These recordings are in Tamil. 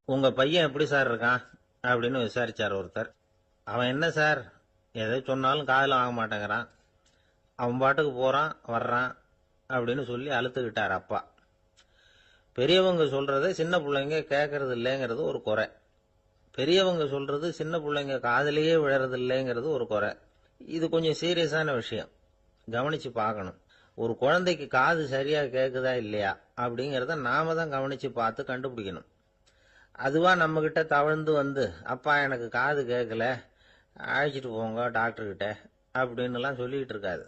உங்க பையன் எப்படி சார் இருக்கான் அப்படின்னு விசாரிச்சார் ஒருத்தர். அவன் என்ன சார், எதை சொன்னாலும் காதில் வாங்க மாட்டேங்கிறான், அவன் பாட்டுக்கு போறான் வர்றான் அப்படின்னு சொல்லி அழுத்துக்கிட்டார் அப்பா. பெரியவங்க சொல்றத சின்ன பிள்ளைங்க கேட்கறது இல்லைங்கிறது ஒரு குறை. பெரியவங்க சொல்றது சின்ன பிள்ளைங்க காதலியே விழறது இல்லைங்கிறது ஒரு குறை. இது கொஞ்சம் சீரியஸான விஷயம், கவனிச்சு பார்க்கணும். ஒரு குழந்தைக்கு காது சரியா கேட்குதா இல்லையா அப்படிங்கிறத நாம தான் கவனிச்சு பார்த்து கண்டுபிடிக்கணும். அதுவா நம்ம கிட்ட தவழ்ந்து வந்து, அப்பா எனக்கு காது கேட்கல, அழைச்சிட்டு போங்க டாக்டர்கிட்ட அப்படின்னுலாம் சொல்லிக்கிட்டு இருக்காது.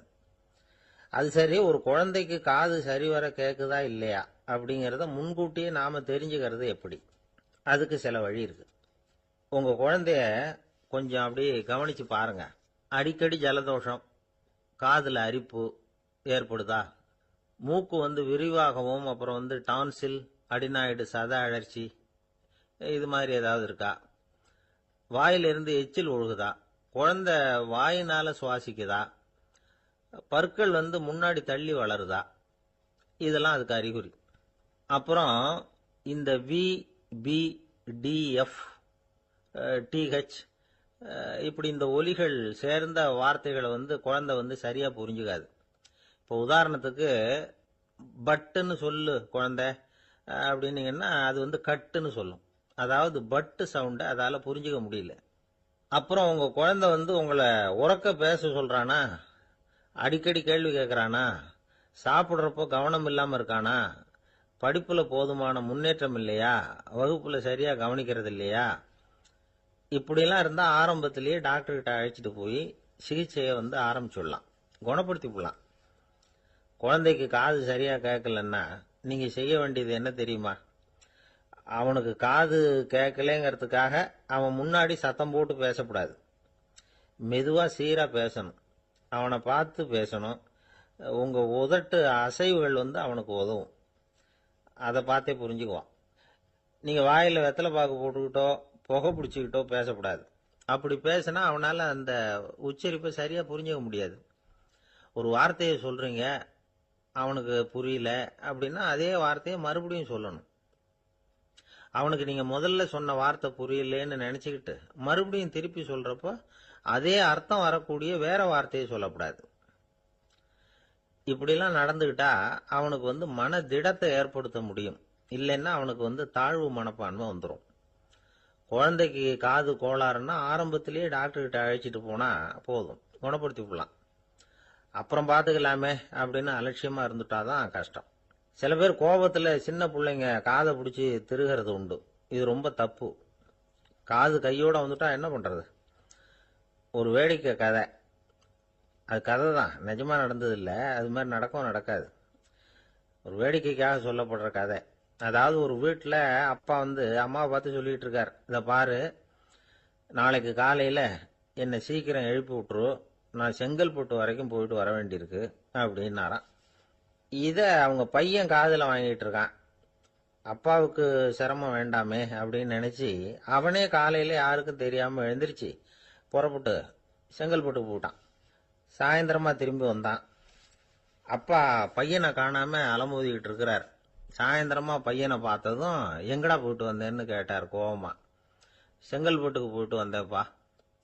அது சரி, ஒரு குழந்தைக்கு காது சரிவர கேட்குதா இல்லையா அப்படிங்கிறத முன்கூட்டியே நாம தெரிஞ்சுக்கிறது எப்படி? அதுக்கு சில வழி இருக்கு. உங்க குழந்தைய கொஞ்சம் அப்படியே கவனிச்சு பாருங்க. அடிக்கடி ஜலதோஷம், காதுல அரிப்பு ஏற்படுதா, மூக்கு விரிவாகவும் அப்புறம் டான்சில், அடினாய்டு, சத அழற்சி இது மாதிரி ஏதாவது இருக்கா, வாயிலிருந்து எச்சில் ஒழுகுதா, குழந்தை வாயினால சுவாசிக்குதா, பற்கள் முன்னாடி தள்ளி வளருதா, இதெல்லாம் அதுக்கு அறிகுறி. அப்புறம் இந்த V, B, D, F, D H இப்படி இந்த ஒலிகள் சேர்ந்த வார்த்தைகளை குழந்தை சரியா புரிஞ்சுக்காது. இப்போ உதாரணத்துக்கு பட்டுன்னு சொல்லு குழந்தை அப்படின்னீங்கன்னா அது கட்டுன்னு சொல்லும். அதாவது பட்டு சவுண்டை அதால புரிஞ்சுக்க முடியல. அப்புறம் உங்க குழந்தை உங்களை உறக்க பேச சொல்றானா, அடிக்கடி கேள்வி கேட்கறானா, சாப்பிட்றப்போ கவனம் இல்லாம இருக்கானா, படிப்புல போதுமான முன்னேற்றம் இல்லையா, வகுப்புல சரியா கவனிக்கிறது இல்லையா, இப்படிலாம் இருந்தா ஆரம்பத்திலேயே டாக்டர் கிட்ட அழைச்சிட்டு போய் சிகிச்சையை ஆரம்பிச்சுடலாம், குணப்படுத்திவிடலாம். குழந்தைக்கு காது சரியா கேட்கலன்னா நீங்க செய்ய வேண்டியது என்ன தெரியுமா? அவனுக்கு காது கேட்கலங்கிறதுக்காக அவன் முன்னாடி சத்தம் போட்டு பேசக்கூடாது. மெதுவா சீரா பேசணும், அவனை பார்த்து பேசணும். உங்க உதட்டு அசைவுகள் அவனுக்கு உதவும், அதை பார்த்தே புரிஞ்சுக்குவான். நீங்க வாயில வெத்தலை பாக்கு போட்டுக்கிட்டோ புகை பிடிச்சிக்கிட்டோ பேசக்கூடாது. அப்படி பேசினா அவனால அந்த உச்சரிப்பை சரியா புரிஞ்சுக்க முடியாது. ஒரு வார்த்தையை சொல்றீங்க, அவனுக்கு புரியல அப்படின்னா அதே வார்த்தையை மறுபடியும் சொல்லணும். அவனுக்கு நீங்க முதல்ல சொன்ன வார்த்தை புரியலன்னு நினைச்சுக்கிட்டு மறுபடியும் திருப்பி சொல்றப்போ அதே அர்த்தம் வரக்கூடிய வேற வார்த்தையை சொல்லக்கூடாது. இப்படிலாம் நடந்துகிட்டா அவனுக்கு மன திடத்தை ஏற்படுத்த முடியும். இல்லைன்னா அவனுக்கு தாழ்வு மனப்பான்மை வந்துடும். குழந்தைக்கு காது கோளாறுன்னா ஆரம்பத்திலேயே டாக்டர் கிட்ட அழைச்சிட்டு போனா போதும், குணப்படுத்தி விடலாம். அப்புறம் பார்த்துக்கலாமே அப்படின்னு அலட்சியமா இருந்துட்டாதான் கஷ்டம். சில பேர் கோபத்துல சின்ன பிள்ளைங்க காதை பிடிச்சி திருகிறது உண்டு. இது ரொம்ப தப்பு. காது கையோட வந்துட்டா என்ன பண்றது? ஒரு வேடிக்கை கதை, அது கதை தான், நிஜமா நடந்தது இல்லை, அது மாதிரி நடக்கும் நடக்காது, ஒரு வேடிக்கைக்காக சொல்லப்படுற கதை. அதாவது ஒரு வீட்டில் அப்பா அம்மாவை பார்த்து சொல்லிட்டு இருக்கார், இதை பாரு, நாளைக்கு காலையில் என்னை சீக்கிரம் எழுப்பி விட்டுரு, நான் செங்கல்பட்டு வரைக்கும் போயிட்டு வர வேண்டியிருக்கு அப்படின்னாராம். இதை அவங்க பையன் காதில் வாங்கிட்டு இருக்கான். அப்பாவுக்கு சிரமம் வேண்டாமே அப்படின்னு நினைச்சு அவனே காலையில யாருக்கும் தெரியாம எழுந்திருச்சு புறப்பட்டு செங்கல்பட்டு போட்டான். சாயந்தரமா திரும்பி வந்தான். அப்பா பையனை காணாம அலமோதிக்கிட்டு இருக்கிறார். சாயந்தரமா பையனை பார்த்ததும் எங்கடா போயிட்டு வந்தேன்னு கேட்டார் கோவமா. செங்கல்பட்டுக்கு போயிட்டு வந்தேப்பா,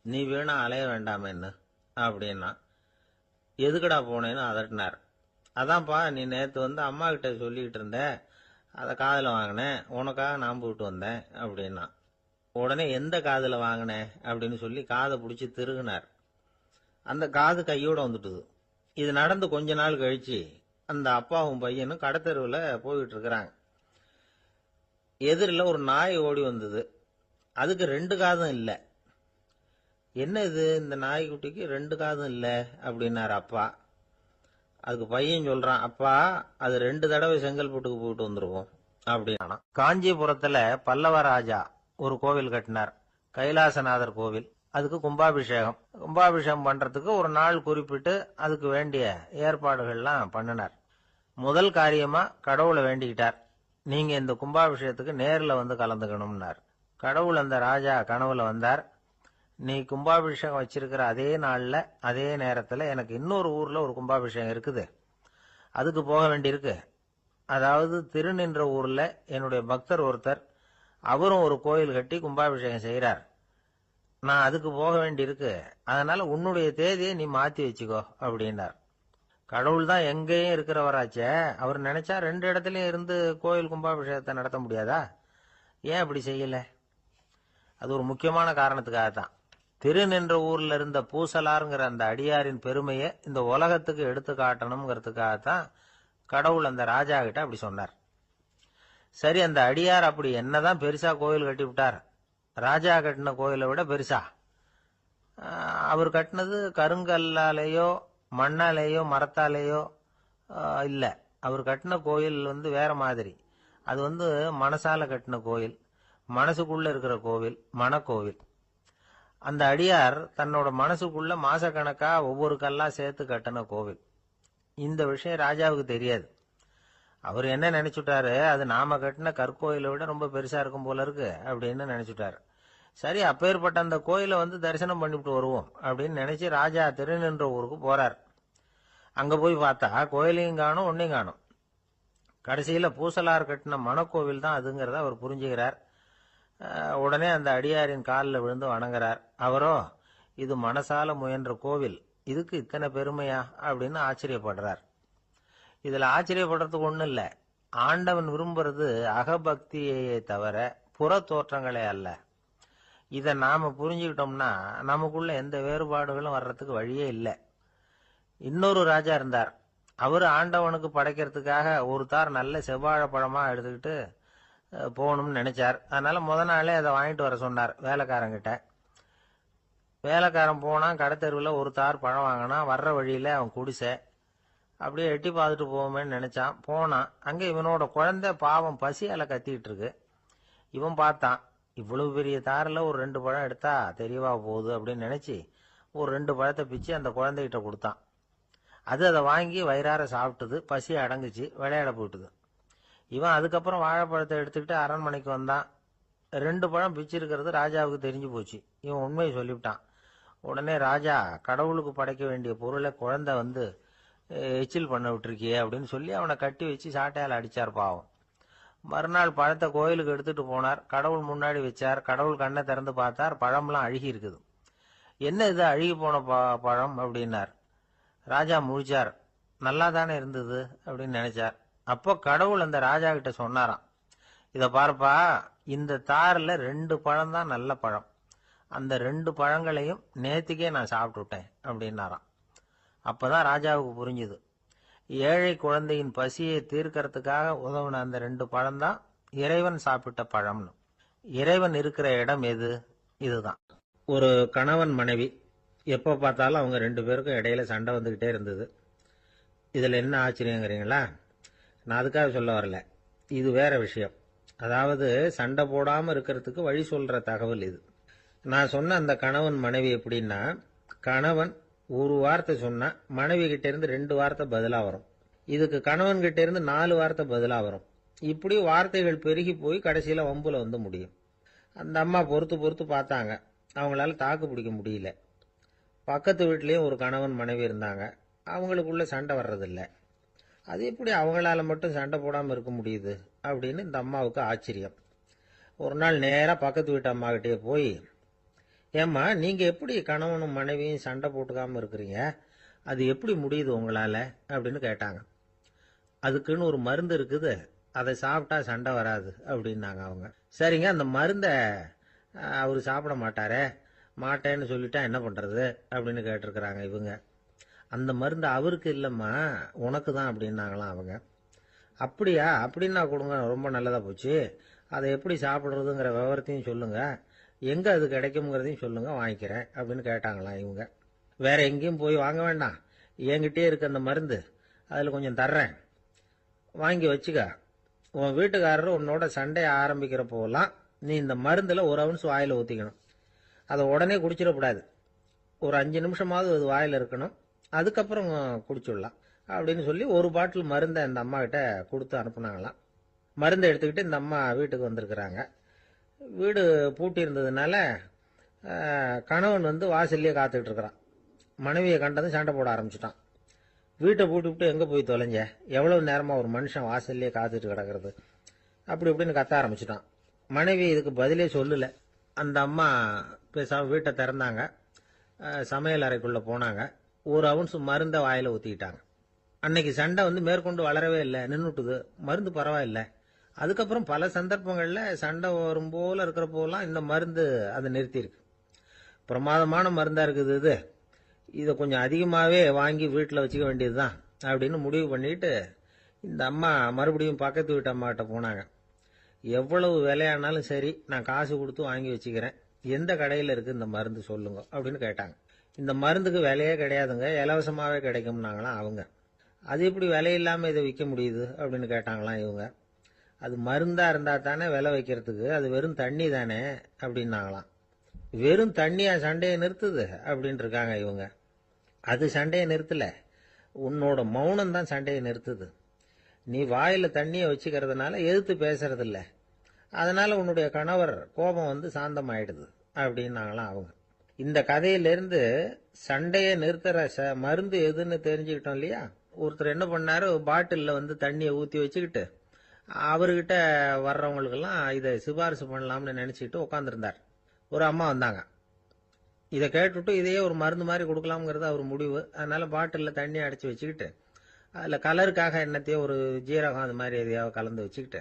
நீ வீணா அலைய வேண்டாமேன்னு அப்படின்னா. எதுக்கடா போனேன்னு அதட்டினார். அதான்ப்பா, நீ நேற்று அம்மா கிட்ட சொல்லிக்கிட்டு இருந்த, அதை காதில் வாங்கினேன், உனக்காக நான் போயிட்டு வந்தேன் அப்படின்னா. உடனே எந்த காதில் வாங்கினேன் அப்படின்னு சொல்லி காதை பிடிச்சி திருகுனார். அந்த காது கையோட வந்துட்டுது. இது நடந்து கொஞ்ச நாள் கழிச்சு அந்த அப்பாவும் பையனும் கடத்தெருவில் போயிட்டு இருக்கிறாங்க. எதிரில் ஒரு நாய் ஓடி வந்தது. அதுக்கு 2 காதும் இல்லை. என்ன இது, இந்த நாய்க்குட்டிக்கு 2 காதும் இல்லை அப்படின்னாரு அப்பா. அதுக்கு பையன் சொல்றான், அப்பா அது 2 தடவை செங்கல்பட்டுக்கு போயிட்டு வந்திருக்கும் அப்படின்னா. காஞ்சிபுரத்துல பல்லவ ராஜா ஒரு கோவில் கட்டினார், கைலாசநாதர் கோவில். அதுக்கு கும்பாபிஷேகம் பண்றதுக்கு ஒரு நாள் குறிப்பிட்டு அதுக்கு வேண்டிய ஏற்பாடுகள்லாம் பண்ணினார். முதல் காரியமா கடவுளை வேண்டிக்கிட்டார், நீங்க இந்த கும்பாபிஷேகத்துக்கு நேரில் கலந்துக்கணும்னார். கடவுள் அந்த ராஜா கனவுல வந்தார். நீ கும்பாபிஷேகம் வச்சிருக்கிற அதே நாள்ல அதே நேரத்துல எனக்கு இன்னொரு ஊர்ல ஒரு கும்பாபிஷேகம் இருக்குது, அதுக்கு போக வேண்டியிருக்கு. அதாவது திருநின்ற ஊர்ல என்னுடைய பக்தர் ஒருத்தர் அவரும் ஒரு கோயில் கட்டி கும்பாபிஷேகம் செய்கிறார். நான் அதுக்கு போக வேண்டியிருக்கு, அதனால உன்னுடைய தேதியை நீ மாத்தி வச்சுக்கோ அப்படின்னார். கடவுள் தான் எங்கேயும் இருக்கிறவராச்சே, அவர் நினைச்சா 2 இடத்துலயும் இருந்து கோயில் கும்பாபிஷேகத்தை நடத்த முடியாதா? ஏன் அப்படி செய்யல? அது ஒரு முக்கியமான காரணத்துக்காகத்தான். திருநின்ற ஊர்ல இருந்த பூசலாருங்கிற அந்த அடியாரின் பெருமையை இந்த உலகத்துக்கு எடுத்து காட்டணுங்கிறதுக்காகத்தான் கடவுள் அந்த ராஜா கிட்ட அப்படி சொன்னார். சரி, அந்த அடியார் அப்படி என்னதான் பெருசா கோயில் கட்டி விட்டார்? ராஜா கட்டின கோயிலை விட பெருசா? அவர் கட்டினது கருங்கல்லாலேயோ மண்ணாலேயோ மரத்தாலேயோ இல்ல. அவர் கட்டின கோயில் வேற மாதிரி. அது மனசால கட்டின கோயில், மனசுக்குள்ள இருக்கிற கோவில், மனக்கோவில். அந்த அடியார் தன்னோட மனசுக்குள்ள மாசக்கணக்கா ஒவ்வொரு கல்லா சேர்த்து கட்டின கோவில். இந்த விஷயம் ராஜாவுக்கு தெரியாது. அவர் என்ன நினைச்சுட்டாரு, அது நாம கட்டின கற்கோயிலை விட ரொம்ப பெருசா இருக்கும் போல இருக்கு அப்படின்னு நினைச்சுட்டாரு. சரி, அப்பேற்பட்ட அந்த கோயிலை தரிசனம் பண்ணிவிட்டு வருவோம் அப்படின்னு நினைச்சு ராஜா திருநின்ற ஊருக்கு போறார். அங்க போய் பார்த்தா கோயிலையும் காணும், ஒன்னையும் காணும். கடைசியில பூசலார் கட்டின மனக்கோவில் தான் அதுங்கிறத அவர் புரிஞ்சுக்கிறார். உடனே அந்த அடியாரின் காலில் விழுந்து வணங்குறார். அவரோ, இது மனசால முயன்ற கோவில், இதுக்கு இத்தனை பெருமையா அப்படின்னு ஆச்சரியப்படுறார். இதுல ஆச்சரியப்படுறதுக்கு ஒண்ணும் இல்ல. ஆண்டவன் விரும்புறது அகபக்தியையே தவிர புற தோற்றங்களே அல்ல. இத நாம புரிஞ்சுக்கிட்டோம்னா நமக்குள்ள எந்த வேறுபாடுகளும் வர்றதுக்கு வழியே இல்லை. இன்னொரு ராஜா இருந்தார். அவரு ஆண்டவனுக்கு படைக்கிறதுக்காக ஒரு தார் நல்ல செவ்வாழை பழமா எடுத்துக்கிட்டு போகணும்னு நினைச்சார். அதனால முத நாளே அதை வாங்கிட்டு வர சொன்னார் வேலைக்காரங்கிட்ட. வேலைக்காரன் போனா, கடைத்தெருவில் ஒரு தார் பழம் வாங்கினா. வர்ற வழியில அவன் குடிசை. அப்படியே எட்டி பார்த்துட்டு போவோமேன்னு நினைச்சான். போனான். அங்க இவனோட குழந்தை பாவம் பசியால கத்திட்டு இருக்கு. இவன் பார்த்தான், இவ்வளவு பெரிய தாரில் ஒரு 2 பழம் எடுத்தா தெரியவா போகுது அப்படின்னு நினைச்சு ஒரு 2 பழத்தை பிச்சு அந்த குழந்தைகிட்ட கொடுத்தான். அதை வாங்கி வயிறார சாப்பிட்டது. பசி அடங்குச்சு, விளையாட போயிட்டுது. இவன் அதுக்கப்புறம் வாழைப்பழத்தை எடுத்துக்கிட்டு அரண்மனைக்கு வந்தான். 2 பழம் பிச்சிருக்கிறது ராஜாவுக்கு தெரிஞ்சு போச்சு. இவன் உண்மையை சொல்லிவிட்டான். உடனே ராஜா, கடவுளுக்கு படைக்க வேண்டிய பொருளை குழந்தை எச்சில் பண்ண விட்டுருக்கியே அப்படின்னு சொல்லி அவனை கட்டி வச்சு சாட்டையால் அடிச்சார் பாவம். மறுநாள் பழத்தை கோயிலுக்கு எடுத்துட்டு போனார். கடவுள் முன்னாடி வச்சார். கடவுள் கண்ணை திறந்து பார்த்தார், பழம்லாம் அழுகி இருக்குது. என்ன இது அழுகி போன பழம் அப்படின்னார். ராஜா முழிச்சார். நல்லா தானே இருந்தது அப்படின்னு நினைச்சார். அப்போ கடவுள் அந்த ராஜா கிட்ட சொன்னாராம், இத பாருப்பா, இந்த தாரில் 2 பழம் தான் நல்ல பழம். அந்த 2 பழங்களையும் நேத்திக்கே நான் சாப்பிட்டுட்டேன் அப்படின்னாராம். அப்பதான் ராஜாவுக்கு புரிஞ்சுது, ஏழை குழந்தையின் பசியை தீர்க்கறதுக்காக உதவுன அந்த 2 பழம் தான் இறைவன் சாப்பிட்ட பழம்னு. இறைவன் இருக்கிற இடம் எது? இதுதான். ஒரு கணவன் மனைவி எப்ப பார்த்தாலும் அவங்க 2 பேருக்கும் இடையில சண்டை வந்துகிட்டே இருந்தது. இதுல என்ன ஆச்சரியங்கிறீங்களா? நான் அதுக்காக சொல்ல வரல, இது வேற விஷயம். அதாவது சண்டை போடாம இருக்கிறதுக்கு வழி சொல்ற தகவல் இது. நான் சொன்ன அந்த கணவன் மனைவி எப்படின்னா, கணவன் ஒரு வார்த்தை சொன்னா மனைவி கிட்ட இருந்து 2 வார்த்தை பதிலா வரும். இதுக்கு கணவன் கிட்ட இருந்து 4 வார்த்தை பதிலா வரும். இப்படி வார்த்தைகள் பெருகி போய் கடைசியில வம்புல முடியும். அந்த அம்மா பொறுத்து பொறுத்து பார்த்தாங்க. அவங்களால தாக்கு பிடிக்க முடியல. பக்கத்து வீட்லயும் ஒரு கணவன் மனைவி இருந்தாங்க. அவங்களுக்குள்ள சண்டை வர்றதில்ல. அது எப்படி அவங்களால மட்டும் சண்டை போடாம இருக்க முடியுது அப்படின்னு இந்த அம்மாவுக்கு ஆச்சரியம். ஒரு நாள் நேரா பக்கத்து வீட்டு அம்மா கிட்டே போய், ஏம்மா, நீங்க எப்படி கணவனும் மனைவியும் சண்டை போட்டுக்காம இருக்கிறீங்க? அது எப்படி முடியுது உங்களால அப்படின்னு கேட்டாங்க. அதுக்குன்னு ஒரு மருந்து இருக்குது, அதை சாப்பிட்டா சண்டை வராது அப்படின்னாங்க அவங்க. சரிங்க, அந்த மருந்தை அவரு சாப்பிட மாட்டாரே, மாட்டேன்னு சொல்லிட்டா என்ன பண்றது அப்படின்னு கேட்டிருக்கிறாங்க இவங்க. அந்த மருந்து அவருக்கு இல்லம்மா, உனக்கு தான் அப்படின்னாங்களாம் அவங்க. அப்படியா? அப்படின்னா கொடுங்க, ரொம்ப நல்லதா போச்சு. அதை எப்படி சாப்பிடுறதுங்கிற விவரத்தையும் சொல்லுங்க, எங்க அது கிடைக்கும்ங்கிறதையும் சொல்லுங்க, வாங்கிக்கிறேன் அப்படின்னு கேட்டாங்களாம் இவங்க. வேற எங்கேயும் போய் வாங்க வேண்டாம், என்கிட்டே இருக்க அந்த மருந்து, அதுல கொஞ்சம் தர்றேன், வாங்கி வச்சுக்க. உன் வீட்டுக்காரர் உன்னோட சண்டையை ஆரம்பிக்கிற போலாம் நீ இந்த மருந்துல 1 அவுன்ஸ் வாயில ஊத்திக்கணும். அதை உடனே குடிச்சிடக்கூடாது. ஒரு 5 நிமிஷமாவது அது வாயில இருக்கணும். அதுக்கப்புறம் குடிச்சுடலாம் அப்படின்னு சொல்லி 1 பாட்டில் மருந்தை இந்த அம்மா கிட்ட கொடுத்து அனுப்புனாங்களாம். மருந்தை எடுத்துக்கிட்டு இந்த அம்மா வீட்டுக்கு வந்திருக்கிறாங்க. வீடு பூட்டி இருந்ததுனால கணவன் வாசல்லையே காத்துக்கிட்டு இருக்கிறான். மனைவியை கண்டதும் சண்டை போட ஆரம்பிச்சுட்டான். வீட்டை பூட்டி விட்டு எங்க போய் தொலைஞ்ச, எவ்வளவு நேரமா ஒரு மனுஷன் வாசல்லையே காத்துட்டு கிடக்கிறது அப்படி இப்படின்னு கத்த ஆரம்பிச்சுட்டான். மனைவி இதுக்கு பதிலே சொல்லல. அந்த அம்மா பேசாம வீட்டை திறந்தாங்க. சமையல் அறைக்குள்ள போனாங்க. ஒரு அவுன்ஸ் மருந்தை வாயில ஊத்திக்கிட்டாங்க. அன்னைக்கு சண்டை மேற்கொண்டு வளரவே இல்லை, நின்றுட்டுது. மருந்து பரவாயில்ல. அதுக்கப்புறம் பல சந்தர்ப்பங்கள்ல சண்டை வரும் போல இருக்கிற போலாம் இந்த மருந்து அதை நிறுத்தியிருக்கு. பிரமாதமான மருந்தா இருக்குது இதை கொஞ்சம் அதிகமாகவே வாங்கி வீட்டில் வச்சுக்க வேண்டியதுதான் அப்படின்னு முடிவு பண்ணிட்டு இந்த அம்மா மறுபடியும் பக்கத்து வீட்டு அம்மாகிட்ட போனாங்க. எவ்வளவு விலையானாலும் சரி, நான் காசு கொடுத்து வாங்கி வச்சுக்கிறேன், எந்த கடையில் இருக்கு இந்த மருந்து சொல்லுங்க அப்படின்னு கேட்டாங்க. இந்த மருந்துக்கு விலையே கிடையாதுங்க, இலவசமாகவே கிடைக்கும்னாங்களாம் அவங்க. அது எப்படி விலை இல்லாமல் இதை விற்க முடியுது அப்படின்னு கேட்டாங்களாம் இவங்க. அது மருந்தா இருந்தா தானே விலை வைக்கிறதுக்கு, அது வெறும் தண்ணி தானே அப்படின்னாங்களாம். வெறும் தண்ணியா சண்டையை நிறுத்துது அப்படின்னு இருக்காங்க இவங்க. அது சண்டையை நிறுத்தல, உன்னோட மௌனம் தான் சண்டையை நிறுத்துது. நீ வாயில தண்ணியை வச்சுக்கிறதுனால எதிர்த்து பேசுறது இல்ல, அதனால உன்னுடைய கணவர் கோபம் சாந்தமாயிடுது அப்படின்னாங்களாம் அவங்க. இந்த கதையிலிருந்து சண்டையை நிறுத்துற மருந்து எதுன்னு தெரிஞ்சுக்கிட்டோம் இல்லையா. ஒருத்தர் என்ன பண்ணாரு, பாட்டில்ல தண்ணியை ஊற்றி வச்சுக்கிட்டு அவர்கிட்ட வர்றவங்களுக்கெல்லாம் இதை சிபாரிசு பண்ணலாம்னு நினைச்சிட்டு உட்காந்துருந்தார். ஒரு அம்மா வந்தாங்க. இதை கேட்டுவிட்டு இதையே ஒரு மருந்து மாதிரி கொடுக்கலாம்ங்கிறது அவர் முடிவு. அதனால பாட்டிலில் தண்ணி அடைச்சி வச்சுக்கிட்டு அதில் கலருக்காக என்னத்தையோ ஒரு ஜீரகம் அது மாதிரி எதையாவது கலந்து வச்சுக்கிட்டு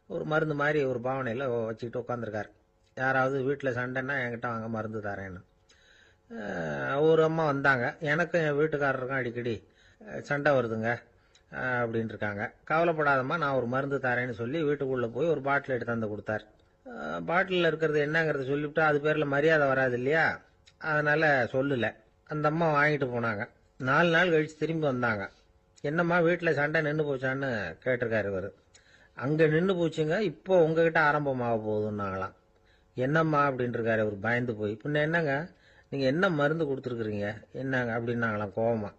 ஒரு மருந்து மாதிரி ஒரு பாவனையில் வச்சுக்கிட்டு உட்காந்துருக்காரு. யாராவது வீட்டில் சண்டைன்னா என்கிட்ட வாங்க மருந்து தரேன்னு. ஒரு அம்மா வந்தாங்க. எனக்கும் என் வீட்டுக்காரருக்கும் அடிக்கடி சண்டை வருதுங்க அப்படின்னு இருக்காங்க. கவலைப்படாதம்மா, நான் ஒரு மருந்து தரேன்னு சொல்லி வீட்டுக்குள்ளே போய் ஒரு பாட்டில் எடுத்து வந்து கொடுத்தார். பாட்டிலில் இருக்கிறது என்னங்கிறத சொல்லிவிட்டா அது பேரில் மரியாதை வராது இல்லையா, அதனால சொல்லலை. அந்த அம்மா வாங்கிட்டு போனாங்க. 4 நாள் கழிச்சு திரும்பி வந்தாங்க. என்னம்மா வீட்டில் சண்டை நின்று போச்சான்னு கேட்டிருக்காரு இவர். அங்கே நின்று போச்சுங்க, இப்போ உங்ககிட்ட ஆரம்பமாக போகுதுன்னாங்களாம். என்னம்மா அப்படின்னு இருக்காரு இவர் பயந்து போய். பின்ன என்னங்க, நீங்கள் என்ன மருந்து கொடுத்துருக்குறீங்க என்னங்க அப்படின்னாங்களாம் கோவமா.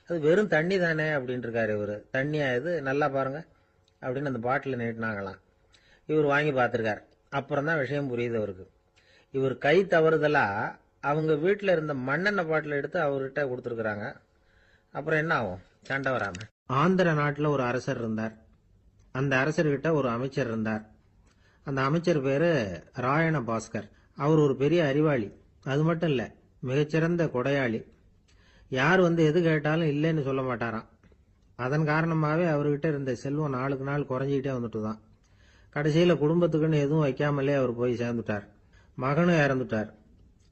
அது வெறும் தண்ணி தானே அப்படின்னு இருக்காரு இவர். தண்ணியா இது, நல்லா பாருங்க அப்படின்னு அந்த பாட்டில் நீட்டினாங்களாம். இவர் வாங்கி பார்த்துருக்காரு. அப்புறம் தான் விஷயம் புரியுது அவருக்கு. இவர் கை தவறுதலா அவங்க வீட்டில் இருந்த மண்ணெண்ணெய் பாட்டில் எடுத்து அவர்கிட்ட கொடுத்துருக்குறாங்க. அப்புறம் என்ன ஆகும், சண்டை வராம. ஆந்திர நாட்டில் ஒரு அரசர் இருந்தார். அந்த அரசர்கிட்ட ஒரு அமைச்சர் இருந்தார். அந்த அமைச்சர் பேரு ராயண பாஸ்கர். அவர் ஒரு பெரிய அறிவாளி. அது மட்டும் இல்ல, மிகச்சிறந்த கொடையாளி. யார் எது கேட்டாலும் இல்லைன்னு சொல்ல மாட்டாராம். அதன் காரணமாகவே அவர்கிட்ட இருந்த செல்வம் நாளுக்கு நாள் குறைஞ்சிக்கிட்டே வந்துட்டு தான். கடைசியில் குடும்பத்துக்குன்னு எதுவும் வைக்காமலே அவர் போய் சேர்ந்துட்டார். மகனும் இறந்துட்டார்.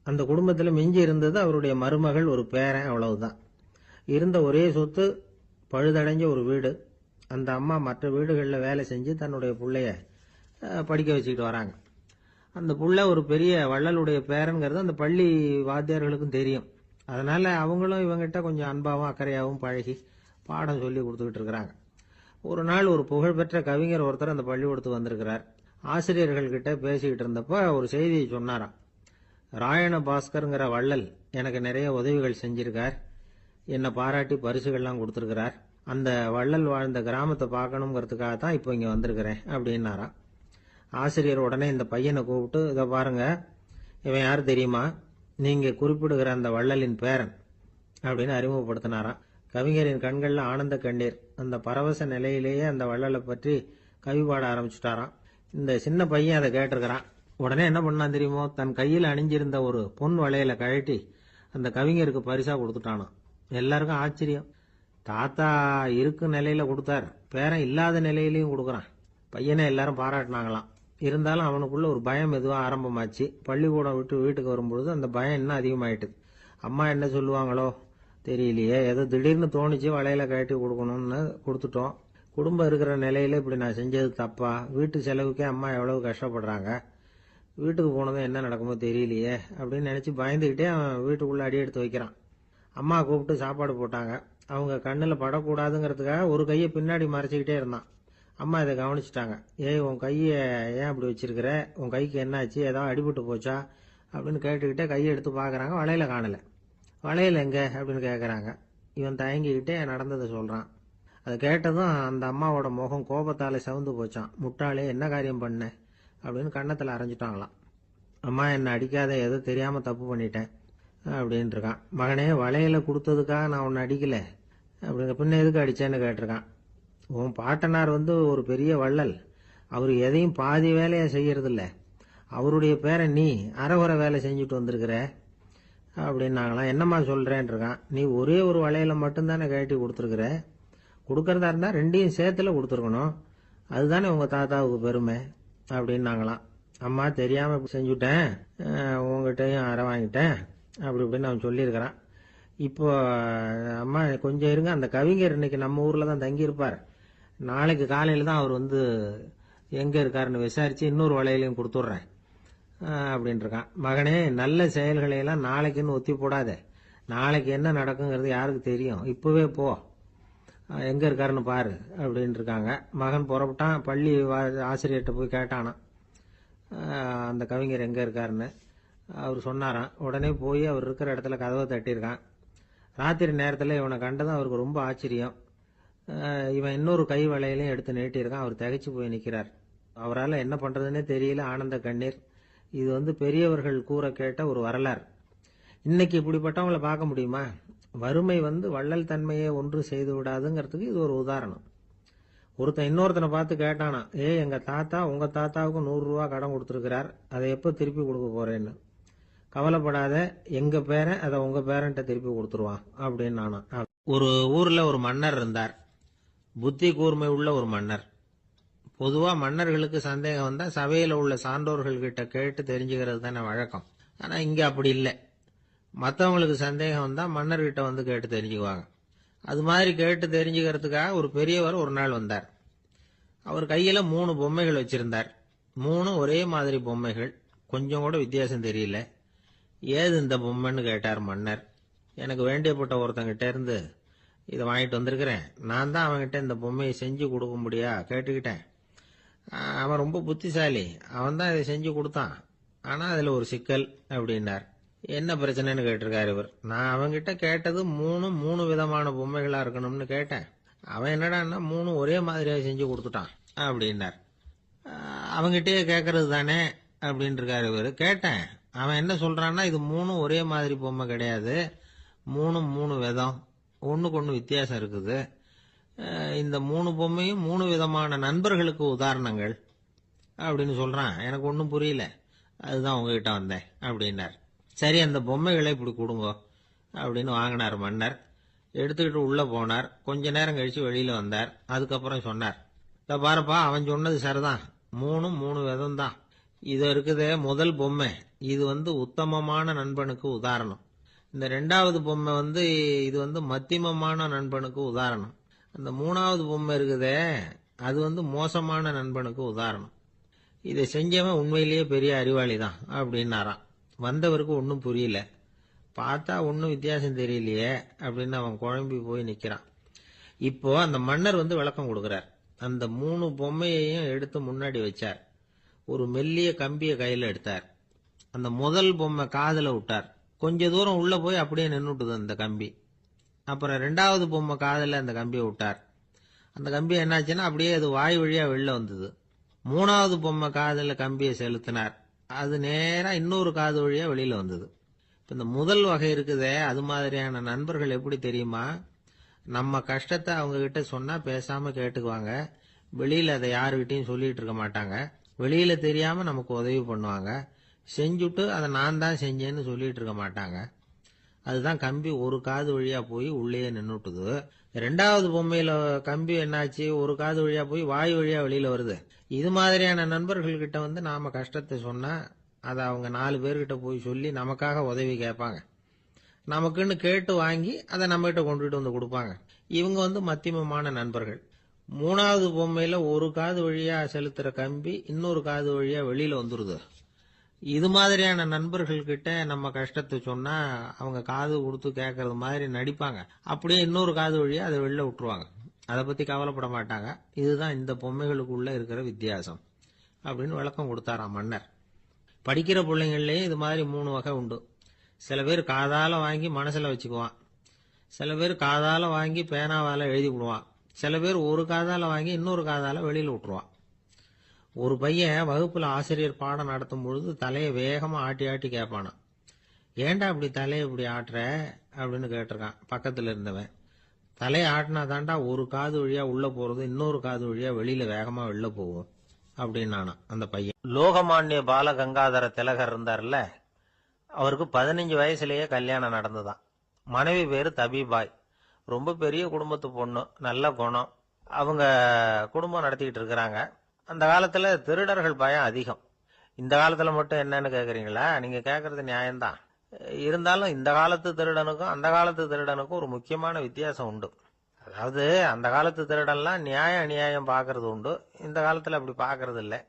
அந்த குடும்பத்தில் மிஞ்சி இருந்தது அவருடைய மருமகள், ஒரு பேரன், அவ்வளவுதான். இருந்த ஒரே சொத்து பழுதடைஞ்ச ஒரு வீடு. அந்த அம்மா மற்ற வீடுகளில் வேலை செஞ்சு தன்னுடைய பிள்ளைய படிக்க வச்சுக்கிட்டு வராங்க. அந்த புள்ள ஒரு பெரிய வள்ளலுடைய பேரன்கிறது அந்த பள்ளி வாத்தியார்களுக்கும் தெரியும். அதனால அவங்களும் இவங்கிட்ட கொஞ்சம் அன்பாகவும் அக்கறையாகவும் பழகி பாடம் சொல்லி கொடுத்துக்கிட்டு இருக்கிறாங்க. ஒரு நாள் ஒரு புகழ்பெற்ற கவிஞர் ஒருத்தர் அந்த பள்ளிக்கூடத்துக்கு வந்திருக்கிறார். ஆசிரியர்கள் கிட்ட பேசிக்கிட்டு இருந்தப்ப ஒரு செய்தியை சொன்னாராம். ராயண பாஸ்கருங்கிற வள்ளல் எனக்கு நிறைய உதவிகள் செஞ்சிருக்கார், என்னை பாராட்டி பரிசுகள்லாம் கொடுத்துருக்கிறார். அந்த வள்ளல் வாழ்ந்த கிராமத்தை பார்க்கணுங்கிறதுக்காக தான் இப்போ இங்கே வந்திருக்கிறேன் அப்படின்னாராம். ஆசிரியர் உடனே இந்த பையனை கூப்பிட்டு, இதை பாருங்க, இவன் யாரு தெரியுமா, நீங்க குறிப்பிடுகிற அந்த வள்ளலின் பேரன் அப்படின்னு அறிமுகப்படுத்தினாராம். கவிஞரின் கண்கள்ல ஆனந்த கண்ணீர். அந்த பரவச நிலையிலேயே அந்த வள்ளலை பற்றி கவி பாட ஆரம்பிச்சுட்டாராம். இந்த சின்ன பையன் அதை கேட்டிருக்கிறான். உடனே என்ன பண்ணான் தெரியுமோ, தன் கையில் அணிஞ்சிருந்த ஒரு பொன் வளையலை கழட்டி அந்த கவிஞருக்கு பரிசா கொடுத்துட்டானாம். எல்லாருக்கும் ஆச்சரியம். தாத்தா இருக்கும் நிலையில கொடுத்தார், பேரன் இல்லாத நிலையிலையும் கொடுக்குறான். பையனை எல்லாரும் பாராட்டினாங்களாம். இருந்தாலும் அவனுக்குள்ள ஒரு பயம் எதுவும் ஆரம்பமாச்சு. பள்ளிக்கூடம் விட்டு வீட்டுக்கு வரும்பொழுது அந்த பயம் இன்னும் அதிகமாயிட்டுது. அம்மா என்ன சொல்லுவாங்களோ தெரியலையே, ஏதோ திடீர்னு தோணிச்சு வளையல கழட்டி கொடுக்கணும்னு கொடுத்துட்டோம். குடும்பம் இருக்கிற நிலையில இப்படி நான் செஞ்சது தப்பா, வீட்டு செலவுக்கே அம்மா எவ்வளவு கஷ்டப்படுறாங்க, வீட்டுக்கு போனதும் என்ன நடக்குமோ தெரியலையே அப்படின்னு நினைச்சு பயந்துகிட்டே அவன் வீட்டுக்குள்ள அடி எடுத்து வைக்கிறான். அம்மா கூப்பிட்டு சாப்பாடு போட்டாங்க. அவங்க கண்ணுல படக்கூடாதுங்கிறதுக்காக ஒரு கையை பின்னாடி மறைச்சிக்கிட்டே இருந்தான். அம்மா இதை கவனிச்சுட்டாங்க. ஏய், உன் கையை ஏன் அப்படி வச்சிருக்கிற, உன் கைக்கு என்னாச்சு, ஏதாவது அடிபட்டு போச்சா அப்படின்னு கேட்டுக்கிட்டே கையை எடுத்து பாக்குறாங்க. வளையல காணல. வளையல் எங்க அப்படின்னு கேட்கறாங்க. இவன் தயங்கிக்கிட்டே நடந்ததை சொல்றான். அதை கேட்டதும் அந்த அம்மாவோட முகம் கோபத்தால சவுந்து போச்சான். முட்டாளே, என்ன காரியம் பண்ண அப்படின்னு கன்னத்துல அரைஞ்சிட்டாங்களாம். அம்மா, என்ன அடிக்காத, ஏதோ தெரியாம தப்பு பண்ணிட்டேன் அப்படின்னு இருக்கான். மகனே, வளையல கொடுத்ததுக்காக நான் உன்னை அடிக்கல அப்படிங்க, பின்ன எதுக்கு அடிச்சேன்னு கேட்டிருக்கான். உன் பாட்டனார் ஒரு பெரிய வள்ளல், அவர் எதையும் பாதி வேலையா செய்யறதில்ல. அவருடைய பேரை நீ அரைகுறை வேலை செஞ்சுட்டு வந்திருக்கிற அப்படின்னாங்களாம். என்னம்மா சொல்றேன் இருக்கான். நீ ஒரே ஒரு வளையல மட்டும்தானே கழட்டி கொடுத்துருக்குற. கொடுக்கறதா இருந்தா ரெண்டையும் சேர்த்துல கொடுத்துருக்கணும். அதுதானே உங்க தாத்தாவுக்கு பெருமை அப்படின்னாங்களாம். அம்மா தெரியாம செஞ்சுட்டேன், உங்ககிட்டயும் அரை வாங்கிட்டேன் அப்படி இப்படின்னு அவன் சொல்லியிருக்கிறான். இப்போ அம்மா கொஞ்சம் இருங்க, அந்த கவிஞர் இன்னைக்கு நம்ம ஊர்ல தான் தங்கி இருப்பார். நாளைக்கு காலையில தான் அவர் வந்து எங்க இருக்காருன்னு விசாரிச்சு இன்னொரு வளையலையும் கொடுத்துட்றேன் அப்படின்னு இருக்கான். மகனே, நல்ல செயல்களை எல்லாம் நாளைக்குன்னு ஒத்தி போடாத. நாளைக்கு என்ன நடக்குங்கிறது யாருக்கு தெரியும். இப்பவே போ, எங்க இருக்காருன்னு பாரு அப்படின்னு இருக்காங்க. மகன் புறப்பட்டான். பள்ளி ஆசிரியர்கிட்ட போய் கேட்டானான் அந்த கவிஞர் எங்க இருக்காருன்னு. அவர் சொன்னாராம். உடனே போய் அவர் இருக்கிற இடத்துல கதவை தட்டியிருக்கான். ராத்திரி நேரத்தில் இவனை கண்டதும் அவருக்கு ரொம்ப ஆச்சரியம். இவன் இன்னொரு கை வளையலையும் எடுத்து நீட்டியிருக்கான். அவர் திகைச்சு போய் நிற்கிறார். அவரால் என்ன பண்றதுன்னே தெரியல. ஆனந்த கண்ணீர். இது வந்து பெரியவர்கள் கூற கேட்ட ஒரு வரலாறு. இன்னைக்கு இப்படிப்பட்டவங்களை பார்க்க முடியுமா? வறுமை வந்து வள்ளல் தன்மையை ஒன்று செய்து விடாதுங்கிறதுக்கு இது ஒரு உதாரணம். ஒருத்தன் இன்னொருத்தனை பார்த்து கேட்டானா, எங்க தாத்தா உங்க தாத்தாவுக்கு 100 ரூபா கடன் கொடுத்துருக்கிறார், அதை எப்போ திருப்பி கொடுக்க போறேன்னு. கவலைப்படாத, எங்க பேரன் அதை உங்க பேரன்ட்ட திருப்பி கொடுத்துருவான் அப்படின்னு நானா. ஒரு ஊர்ல ஒரு மன்னர் இருந்தார். புத்தி கூர்மை உள்ள ஒரு மன்னர். பொதுவா மன்னர்களுக்கு சந்தேகம் வந்தா சபையில உள்ள சான்றோர்கள் கிட்ட கேட்டு தெரிஞ்சுக்கிறது தானே வழக்கம். ஆனா இங்க அப்படி இல்லை. மற்றவங்களுக்கு சந்தேகம் வந்தா மன்னர்கிட்ட வந்து கேட்டு தெரிஞ்சுக்குவாங்க. அது மாதிரி கேட்டு தெரிஞ்சுக்கிறதுக்காக ஒரு பெரியவர் ஒரு நாள் வந்தார். அவர் கையில 3 பொம்மைகள் வச்சிருந்தார். 3 ஒரே மாதிரி பொம்மைகள், கொஞ்சம் கூட வித்தியாசம் தெரியல. ஏது இந்த பொம்மைன்னு கேட்டார் மன்னர். எனக்கு வேண்டியப்பட்ட ஒருத்தங்கிட்ட இருந்து இதை வாங்கிட்டு வந்திருக்கிறேன். நான் தான் அவன்கிட்ட இந்த பொம்மையை செஞ்சு கொடுக்க முடியா கேட்டுக்கிட்டேன். அவன் ரொம்ப புத்திசாலி, அவன் தான் இதை செஞ்சு கொடுத்தான். ஆனா அதுல ஒரு சிக்கல் அப்படின்னார். என்ன பிரச்சனைன்னு கேட்டிருக்காரு இவர். நான் அவன்கிட்ட கேட்டது 3 விதமான பொம்மைகளா இருக்கணும்னு கேட்டேன். அவன் என்னடான்னா 3 ஒரே மாதிரியா செஞ்சு கொடுத்துட்டான் அப்படின்னார். அவங்கிட்டயே கேட்கறது தானே அப்படின்னு இருக்காரு இவர். கேட்டேன். அவன் என்ன சொல்றான்னா, இது 3 ஒரே மாதிரி பொம்மை கிடையாது, 3 விதம், ஒண்ணுக்கு ஒண்ணு வித்தியாசம் இருக்குது. இந்த 3 பொம்மையும் 3 விதமான நண்பர்களுக்கு உதாரணங்கள் அப்படின்னு சொல்றான். எனக்கு ஒன்றும் புரியல, அதுதான் உங்ககிட்ட வந்தேன் அப்படின்னார். சரி, அந்த பொம்மைகளை இப்படி கொடுங்க அப்படின்னு வாங்கினார் மன்னர். எடுத்துக்கிட்டு உள்ள போனார். கொஞ்ச நேரம் கழிச்சு வெளியில வந்தார். அதுக்கப்புறம் சொன்னார், இத பாருப்பா, அவன் சொன்னது சரிதான், 3 விதம் தான். இது இருக்குதே முதல் பொம்மை, இது வந்து உத்தமமான நண்பனுக்கு உதாரணம். இந்த 2வது பொம்மை வந்து இது வந்து மத்தியமமான நண்பனுக்கு உதாரணம். அந்த 3வது பொம்மை இருக்குதே அது வந்து மோசமான நண்பனுக்கு உதாரணம். இதை செஞ்சவன் உண்மையிலேயே பெரிய அறிவாளி தான் அப்படின்னாராம். வந்தவருக்கு ஒன்றும் புரியல. பார்த்தா ஒன்றும் வித்தியாசம் தெரியலையே அப்படின்னு அவன் குழம்பி போய் நிக்கிறான். இப்போ அந்த மன்னர் வந்து விளக்கம் கொடுக்கிறார். அந்த 3 பொம்மையையும் எடுத்து முன்னாடி வச்சார். ஒரு மெல்லிய கம்பிய கையில எடுத்தார். அந்த முதல் பொம்மை காதுல விட்டார். கொஞ்ச தூரம் உள்ள போய் அப்படியே நின்னுட்டுது அந்த கம்பி. அப்புறம் 2வது பொம்மை காதுல அந்த கம்பியை விட்டார். அந்த கம்பி என்னாச்சுன்னா அப்படியே அது வாய் வழியா வெளில வந்தது. 3வது பொம்மை காதுல கம்பியை செலுத்தினார். அது நேரா இன்னொரு காது வழியா வெளியில வந்தது. இப்ப இந்த முதல் வகை இருக்குதே, அது மாதிரியான நண்பர்கள் எப்படி தெரியுமா? நம்ம கஷ்டத்தை அவங்க கிட்ட சொன்னா பேசாம கேட்டுக்குவாங்க. வெளியில அதை யாருகிட்டையும் சொல்லிட்டு இருக்க மாட்டாங்க. வெளியில தெரியாம நமக்கு உதவி பண்ணுவாங்க. செஞ்சுட்டு அதை நான் தான் செஞ்சேன்னு சொல்லிட்டு இருக்க மாட்டாங்க. அதுதான் கம்பி ஒரு காது வழியா போய் உள்ளே நின்னுட்டுது. 2வது பொம்மையில கம்பி என்னாச்சு, ஒரு காது வழியா போய் வாய் வழியா வெளியில வருது. இது மாதிரியான நண்பர்கள் கிட்ட வந்து நாம கஷ்டத்தை சொன்னா அதை அவங்க 4 பேர்கிட்ட போய் சொல்லி நமக்காக உதவி கேட்பாங்க. நமக்குன்னு கேட்டு வாங்கி அதை நம்ம கிட்ட கொண்டுட்டு வந்து கொடுப்பாங்க. இவங்க வந்து மத்தியமமான நண்பர்கள். 3வது பொம்மையில ஒரு காது வழியா செலுத்துற கம்பி இன்னொரு காது வழியா வெளியில வந்துருது. இது மாதிரியான நண்பர்கள் கிட்ட நம்ம கஷ்டத்தை சொன்னா அவங்க காது கொடுத்து கேட்கறது மாதிரி நடிப்பாங்க. அப்படியே இன்னொரு காது வழியா அதை வெளில விட்டுருவாங்க. அதை பத்தி கவலைப்பட மாட்டாங்க. இதுதான் இந்த பொம்மைகளுக்குள்ள இருக்கிற வித்தியாசம் அப்படின்னு விளக்கம் கொடுத்தாராம் மன்னர். படிக்கிற பிள்ளைங்கள்லயும் இது மாதிரி 3 வகை உண்டு. சில பேர் காதால வாங்கி மனசுல வச்சுக்குவான். சில பேர் காதால வாங்கி பேனாவால எழுதி விடுவான். சில பேர் ஒரு காதால வாங்கி இன்னொரு காதால வெளியில விட்டுருவான். ஒரு பையன் வகுப்புல ஆசிரியர் பாடம் நடத்தும் பொழுது தலையை வேகமா ஆட்டி ஆட்டி கேட்பானா. ஏன்டா இப்படி தலையை இப்படி ஆட்டுற அப்படின்னு கேட்டிருக்கான் பக்கத்துல இருந்தவன். தலையை ஆட்டினா தாண்டா ஒரு காது வழியா உள்ள போறது இன்னொரு காது வழியா வெளியில வேகமா வெளில போகும் அப்படின்னானா அந்த பையன். லோகமானிய பாலகங்காதர திலகர் இருந்தார்ல, அவருக்கு 15 வயசுலயே கல்யாணம் நடந்துதான். மனைவி பேரு தபிபாய். ரொம்ப பெரிய குடும்பத்து பொண்ணு, நல்ல குணம். அவங்க குடும்பம் நடத்திக்கிட்டு இருக்கிறாங்க. அந்த காலத்துல திருடர்கள் பயம் அதிகம். இந்த காலத்துல மட்டும் என்னன்னு கேக்குறீங்களா? நீங்க கேக்குறது நியாயம்தான். இருந்தாலும் இந்த காலத்து திருடனுக்கும் அந்த காலத்து திருடனுக்கும் ஒரு முக்கியமான வித்தியாசம் உண்டு. அதாவது அந்த காலத்து திருடன்லாம் நியாயம் அநியாயம் பாக்குறது உண்டு, இந்த காலத்துல அப்படி பாக்குறது இல்லை.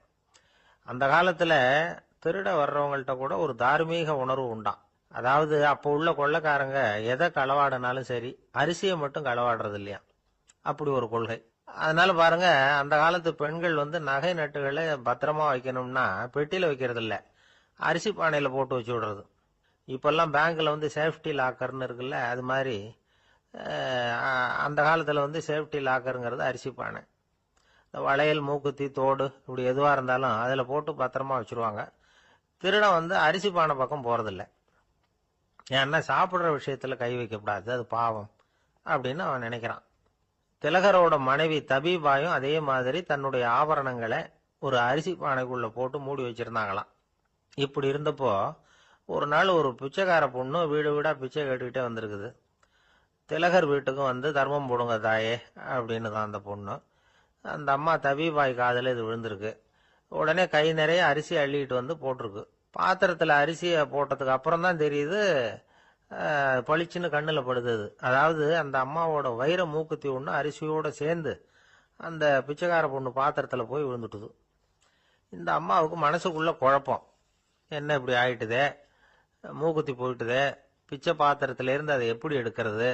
அந்த காலத்துல திருட வர்றவங்கள்ட்ட கூட ஒரு தார்மீக உணர்வு உண்டாம். அதாவது அப்போ உள்ள கொள்ளைக்காரங்க எதை களவாடினாலும் சரி, அரிசியை மட்டும் களவாடுறது இல்லையா, அப்படி ஒரு கொள்கை. அதனால பாருங்க, அந்த காலத்து பெண்கள் நகை நட்டுகளை பத்திரமா வைக்கணும்னா பெட்டியில வைக்கிறது இல்ல, அரிசி பானையில போட்டு வச்சு விடுறது. இப்பெல்லாம் பேங்க்ல சேஃப்டி லாக்கர்னு இருக்குல்ல, அது மாதிரி அந்த காலத்துல சேஃப்டி லாக்கருங்கிறது அரிசி பானை. வளையல், மூக்குத்தி, தோடு இப்படி எதுவா இருந்தாலும் அதுல போட்டு பத்திரமா வச்சிருவாங்க. திருடன் அரிசி பானை பக்கம் போறதில்ல. ஏன்னா சாப்பிடுற விஷயத்துல கை வைக்கக்கூடாது, அது பாவம் அப்படின்னு அவன் நினைக்கிறான். திலகரோட மனைவி தபிபாயும் அதே மாதிரி தன்னுடைய ஆபரணங்களை ஒரு அரிசி பானைக்குள்ள போட்டு மூடி வச்சிருந்தாங்களாம். இப்படி இருந்தப்போ ஒரு நாள் ஒரு பிச்சைக்கார பொண்ணு வீடு வீடா பிச்சை கேட்டுக்கிட்டே வந்திருக்குது. திலகர் வீட்டுக்கும் தர்மம் போடுங்க தாயே அப்படின்னு தான் அந்த பொண்ணு. அந்த அம்மா தபிபாய் காதுல இது விழுந்திருக்கு. உடனே கை நிறைய அரிசி அள்ளிட்டு போட்டிருக்கு. பாத்திரத்துல அரிசியை போட்டதுக்கு அப்புறம் தான் தெரியுது, பளிச்சுன்னு கண்ணுல படுது. அதாவது அந்த அம்மாவோட வைர மூக்குத்தி ஒண்ணு அரிசியோட சேர்ந்து அந்த பிச்சைக்கார பொண்ணு பாத்திரத்துல போய் விழுந்துட்டுது. இந்த அம்மாவுக்கு மனசுக்குள்ள குழப்பம், என்ன இப்படி ஆயிட்டுதே, மூக்குத்தி போயிட்டுதே, பிச்சை பாத்திரத்துல இருந்து அதை எப்படி எடுக்கிறது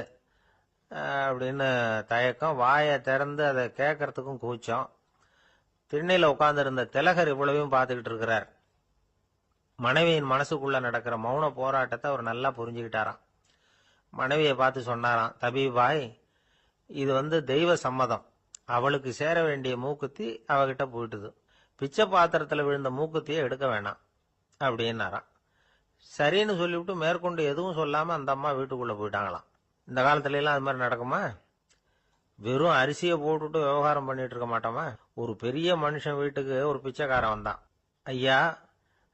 அப்படின்னு தயக்கம். வாயை திறந்து அதை கேட்கறதுக்கும் கூச்சம். திண்ணையில உட்கார்ந்து இருந்த திலகர் இவ்வளவையும் பார்த்துக்கிட்டு இருக்கிறார். மனைவியின் மனசுக்குள்ள நடக்கிற மௌன போராட்டத்தை அவர் நல்லா புரிஞ்சுக்கிட்டாராம். மனைவியை பார்த்து சொன்னாராம், தபிபாய், இது தெய்வ சம்மதம். அவளுக்கு சேர வேண்டிய மூக்குத்தி அவகிட்ட போயிட்டுது. பிச்சை பாத்திரத்துல விழுந்த மூக்குத்தியை எடுக்க வேணாம் அப்படின்னாராம். சரின்னு சொல்லிவிட்டு மேற்கொண்டு எதுவும் சொல்லாம அந்த அம்மா வீட்டுக்குள்ள போயிட்டாங்களாம். இந்த காலத்துல எல்லாம் அது மாதிரி நடக்குமா? வெறும் அரிசியை போட்டுட்டு விவகாரம் பண்ணிட்டு இருக்க மாட்டோமா? ஒரு பெரிய மனுஷன் வீட்டுக்கு ஒரு பிச்சைக்காரன் வந்தான். ஐயா,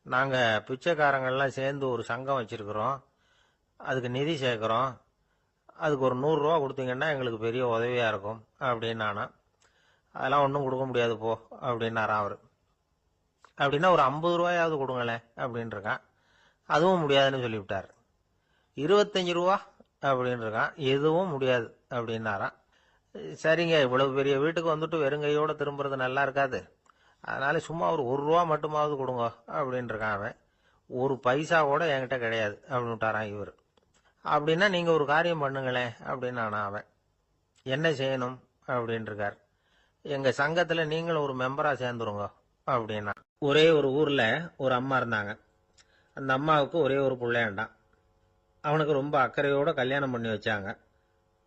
நாங்க பிச்சைக்காரங்கள்லாம் சேர்ந்து ஒரு சங்கம் வச்சிருக்கிறோம், அதுக்கு நிதி சேர்க்கிறோம், அதுக்கு ஒரு 100 ரூபா கொடுத்தீங்கன்னா எங்களுக்கு பெரிய உதவியா இருக்கும் அப்படின்னானா. அதெல்லாம் ஒன்றும் கொடுக்க முடியாது போ அப்படின்னாராம் அவரு. அப்படின்னா ஒரு 50 ரூபாயாவது கொடுங்களேன் அப்படின்னு இருக்கான். அதுவும் முடியாதுன்னு சொல்லிவிட்டார். 25 ரூபா அப்படின்னு இருக்கான். எதுவும் முடியாது அப்படின்னாராம். சரிங்க, இவ்வளவு பெரிய வீட்டுக்கு வெறுங்கையோட திரும்புறது நல்லா இருக்காது, அதனால சும்மா ஒரு 1 ரூபா மட்டுமாவது கொடுங்க அப்படின்னு இருக்கான் அவன். ஒரு பைசா கூட என்கிட்ட கிடையாது அப்படின்னு விட்டாரான் இவர். அப்படின்னா நீங்க ஒரு காரியம் பண்ணுங்களேன் அப்படின்னு அவன். என்ன செய்யணும் அப்படின்னு இருக்கார். எங்க சங்கத்துல நீங்களும் ஒரு மெம்பரா சேர்ந்துருங்க அப்படின்னா. ஒரே ஒரு ஊர்ல ஒரு அம்மா இருந்தாங்க. அந்த அம்மாவுக்கு ஒரே ஒரு பிள்ளையாண்டான். அவனுக்கு ரொம்ப அக்கறையோட கல்யாணம் பண்ணி வச்சாங்க.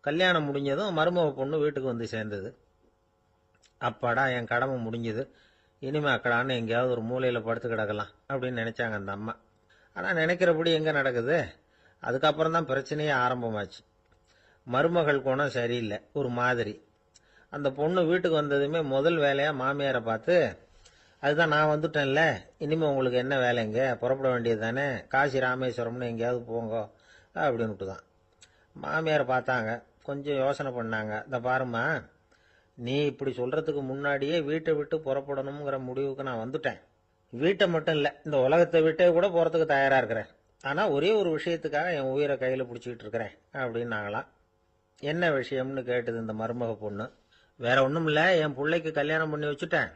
கல்யாணம் முடிஞ்சதும் மருமக பொண்ணு வீட்டுக்கு சேர்ந்தது. அப்பாடா, என் கடமை முடிஞ்சது, இனிமே அக்கடான்னு எங்கேயாவது ஒரு மூலையில படுத்து கிடக்கலாம் அப்படின்னு நினைச்சாங்க அந்த அம்மா. ஆனா நினைக்கிறபடி எங்க நடக்குது? அதுக்கப்புறம் தான் பிரச்சனையே ஆரம்பமாச்சு. மருமகள் குணம் சரியில்லை, ஒரு மாதிரி. அந்த பொண்ணு வீட்டுக்கு வந்ததுமே முதல் வேலையா மாமியாரை பார்த்து, அதுதான் நான் வந்துட்டேன்ல, இனிமே உங்களுக்கு என்ன வேலைங்க, புறப்பட வேண்டியது தானே, காசி ராமேஸ்வரம்னு எங்கேயாவது போங்க அப்படின்னுட்டு தான். மாமியார் பார்த்தாங்க, கொஞ்சம் யோசனை பண்ணாங்க. இந்த பாருமா, நீ இப்படி சொல்றதுக்கு முன்னாடியே வீட்டை விட்டு புறப்படணுங்கிற முடிவுக்கு நான் வந்துட்டேன். வீட்டை மட்டும் இல்ல, இந்த உலகத்தை விட்டே கூட போறதுக்கு தயாரா இருக்கிறேன். ஆனா ஒரே ஒரு விஷயத்துக்காக என் உயிரை கையில பிடிச்சிக்கிட்டு இருக்கிறேன் அப்படின்னாங்களாம். என்ன விஷயம்னு கேட்டது இந்த மருமக பொண்ணு. வேற ஒண்ணும் இல்ல, என் பிள்ளைக்கு கல்யாணம் பண்ணி வச்சுட்டேன்,